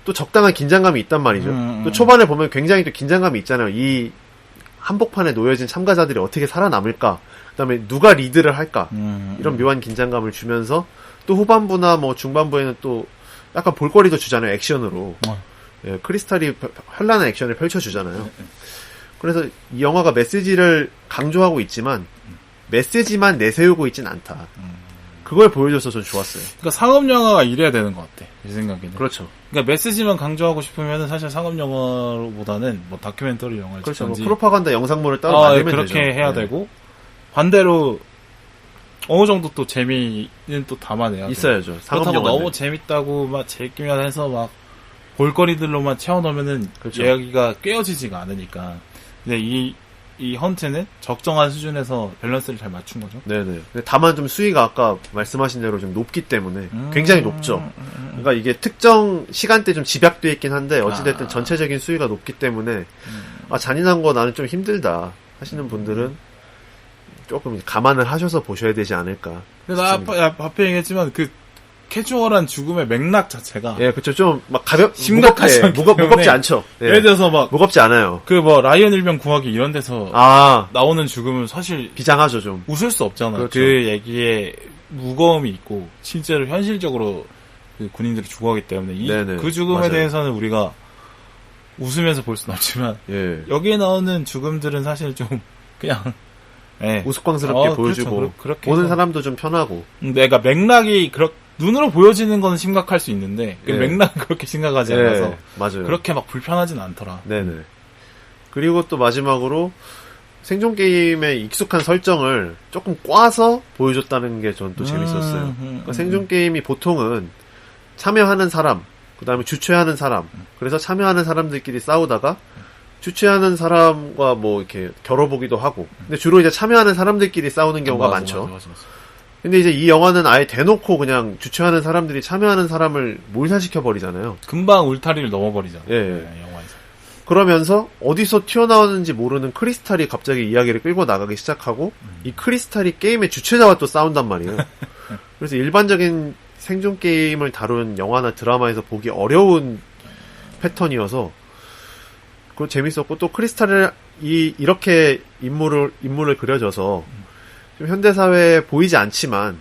또 적당한 긴장감이 있단 말이죠. 또 초반에 보면 굉장히 또 긴장감이 있잖아요. 이 한복판에 놓여진 참가자들이 어떻게 살아남을까? 그다음에 누가 리드를 할까? 이런 묘한 긴장감을 주면서 또 후반부나 뭐 중반부에는 또 약간 볼거리도 주잖아요. 액션으로. 예, 크리스탈이 현란한 액션을 펼쳐주잖아요. 그래서 이 영화가 메시지를 강조하고 있지만 메시지만 내세우고 있진 않다. 그걸 보여줘서 전 좋았어요. 그러니까 상업 영화가 이래야 되는 것 같아. 제 생각에는. 그렇죠. 그러니까 메시지만 강조하고 싶으면은 사실 상업 영화보다는 뭐 다큐멘터리 영화를 그렇죠. 찍든지 뭐 프로파간다 영상물을 따로 만들면 그렇게 되죠. 해야 되고 반대로 어느 정도 또 재미는 또 담아내야 돼. 있어야죠. 상업 그렇다고 영화인데. 너무 재밌다고 막 재밌기만 해서 막 볼거리들로만 채워넣으면은 그렇죠. 이야기가 꿰어지지가 않으니까. 근데 이 헌트는 적정한 수준에서 밸런스를 잘 맞춘 거죠. 네네. 근데 다만 좀 수위가 아까 말씀하신 대로 좀 높기 때문에 굉장히 높죠. 그러니까 이게 특정 시간대 좀 집약돼 있긴 한데 어찌됐든 전체적인 수위가 높기 때문에 잔인한 거 나는 좀 힘들다 하시는 분들은 조금 감안을 하셔서 보셔야 되지 않을까. 근데 나 앞에 얘기했지만 그 캐주얼한 죽음의 맥락 자체가 예, 그쵸. 좀, 막 심각하지 않기 때문에 무겁지 않죠. 예. 예를 들어서 막 무겁지 않아요. 그 뭐 라이언 일병 구하기 이런 데서 아, 나오는 죽음은 사실 비장하죠, 좀. 웃을 수 없잖아. 그렇죠. 그 얘기에 무거움이 있고 실제로 현실적으로 그 군인들이 죽어가기 때문에 네네, 그 죽음에 맞아요. 대해서는 우리가 웃으면서 볼 수는 없지만 예. 여기에 나오는 죽음들은 사실 좀 그냥 예. 우스꽝스럽게 보여주고, 그렇죠. 그렇게 보는 해서. 사람도 좀 편하고. 내가 맥락이 눈으로 보여지는 건 심각할 수 있는데 그 예. 맥락은 그렇게 심각하지 예, 않아서 맞아요. 그렇게 막 불편하진 않더라. 네네. 그리고 또 마지막으로 생존 게임의 익숙한 설정을 조금 꽈서 보여줬다는 게 전 또 재밌었어요. 그러니까 생존 게임이 보통은 참여하는 사람, 그 다음에 주최하는 사람, 그래서 참여하는 사람들끼리 싸우다가 주최하는 사람과 뭐 이렇게 겨뤄보기도 하고, 근데 주로 이제 참여하는 사람들끼리 싸우는 경우가 많죠. 맞아. 근데 이제 이 영화는 아예 대놓고 그냥 주최하는 사람들이 참여하는 사람을 몰살시켜 버리잖아요. 금방 울타리를 넘어버리잖아. 예. 영화에서. 그러면서 어디서 튀어나오는지 모르는 크리스탈이 갑자기 이야기를 끌고 나가기 시작하고 이 크리스탈이 게임의 주최자와 또 싸운단 말이에요. 그래서 일반적인 생존 게임을 다룬 영화나 드라마에서 보기 어려운 패턴이어서 그거 재밌었고 또 크리스탈을 이렇게 인물을 그려져서 좀 현대사회에 보이지 않지만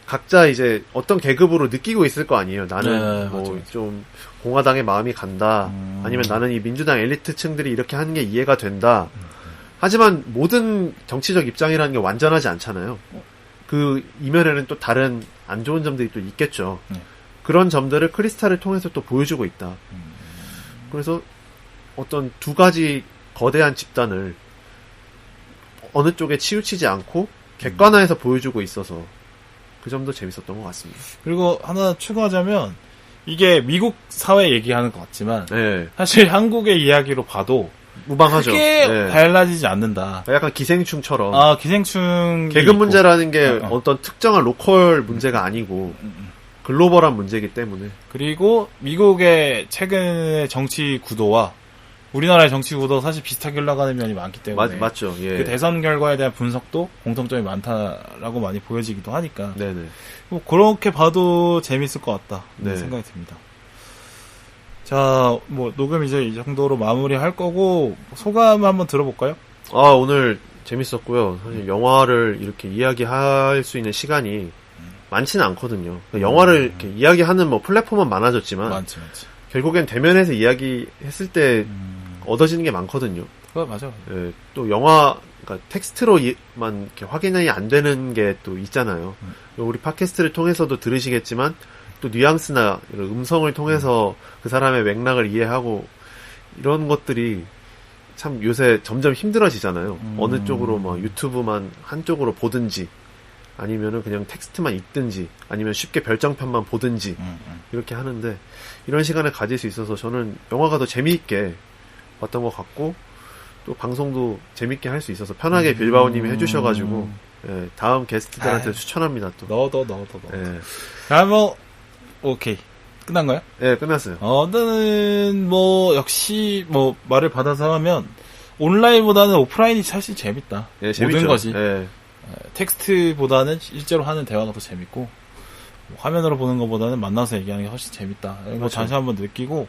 각자 이제 어떤 계급으로 느끼고 있을 거 아니에요. 나는 네, 뭐 맞아. 좀 공화당의 마음이 간다. 아니면 나는 이 민주당 엘리트층들이 이렇게 하는 게 이해가 된다. 하지만 모든 정치적 입장이라는 게 완전하지 않잖아요. 그 이면에는 또 다른 안 좋은 점들이 또 있겠죠. 그런 점들을 크리스탈을 통해서 또 보여주고 있다. 그래서 어떤 두 가지 거대한 집단을 어느 쪽에 치우치지 않고 객관화해서 보여주고 있어서 그 점도 재밌었던 것 같습니다. 그리고 하나 추가하자면 이게 미국 사회 얘기하는 것 같지만 네. 사실 한국의 이야기로 봐도 무방하죠. 크게 네. 달라지지 않는다. 약간 기생충처럼 기생충 계급 문제라는 게 어. 어떤 특정한 로컬 문제가 아니고 글로벌한 문제이기 때문에 그리고 미국의 최근의 정치 구도와 우리나라의 정치 구도 사실 비슷하게 흘러가는 면이 많기 때문에 맞죠. 예. 그 대선 결과에 대한 분석도 공통점이 많다라고 많이 보여지기도 하니까 네네. 뭐 그렇게 봐도 재밌을 것 같다 네. 생각이 듭니다. 자, 뭐 녹음 이제 이 정도로 마무리할 거고 소감 한번 들어볼까요? 아 오늘 재밌었고요. 사실 영화를 이렇게 이야기할 수 있는 시간이 많지는 않거든요. 영화를 이렇게 이야기하는 뭐 플랫폼은 많아졌지만 많지. 결국엔 대면에서 이야기했을 때 얻어지는 게 많거든요. 그거 맞아. 예, 또 영화, 그러니까 텍스트로만 이렇게 확인이 안 되는 게 또 있잖아요. 우리 팟캐스트를 통해서도 들으시겠지만 또 뉘앙스나 이런 음성을 통해서 그 사람의 맥락을 이해하고 이런 것들이 참 요새 점점 힘들어지잖아요. 어느 쪽으로 뭐 유튜브만 한쪽으로 보든지 아니면은 그냥 텍스트만 읽든지 아니면 쉽게 별장편만 보든지 이렇게 하는데 이런 시간을 가질 수 있어서 저는 영화가 더 재미있게 봤던 것 같고 또 방송도 재밌게 할 수 있어서 편하게 빌바오님이 해주셔가지고 예, 다음 게스트들한테 추천합니다 또. 넣어. 예, 자, 뭐 오케이 끝난가요? 예, 끝났어요. 나는 뭐 역시 뭐 말을 받아서 하면 온라인보다는 오프라인이 사실 재밌다. 예, 재밌죠. 모든 것이 예, 텍스트보다는 실제로 하는 대화가 더 재밌고 뭐 화면으로 보는 것보다는 만나서 얘기하는 게 훨씬 재밌다. 이거 그렇죠. 다시 한번 느끼고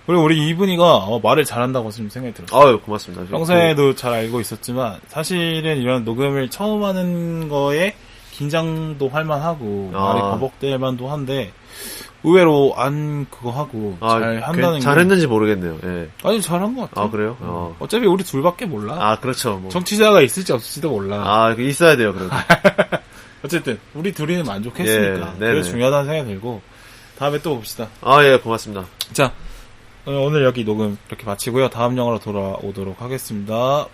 그리고 우리 이분이가 말을 잘한다고 좀 생각이 들었어요. 아유 고맙습니다. 평소에도 잘 알고 있었지만 사실은 이런 녹음을 처음 하는 거에 긴장도 할 만하고 말이 버벅될 만도 한데 의외로 안 그거 하고 잘 한다는 게 잘했는지 모르겠네요. 예. 아니 잘한 것 같아. 아 그래요? 어차피 우리 둘밖에 몰라. 아 그렇죠. 뭐. 정치자가 있을지 없을지도 몰라. 아 있어야 돼요. 그래도. 어쨌든 우리 둘이는 만족했으니까 예, 그게 중요하다는 생각이 들고 다음에 또 봅시다. 아 예 고맙습니다. 자 오늘 여기 녹음 이렇게 마치고요. 다음 영화로 돌아오도록 하겠습니다.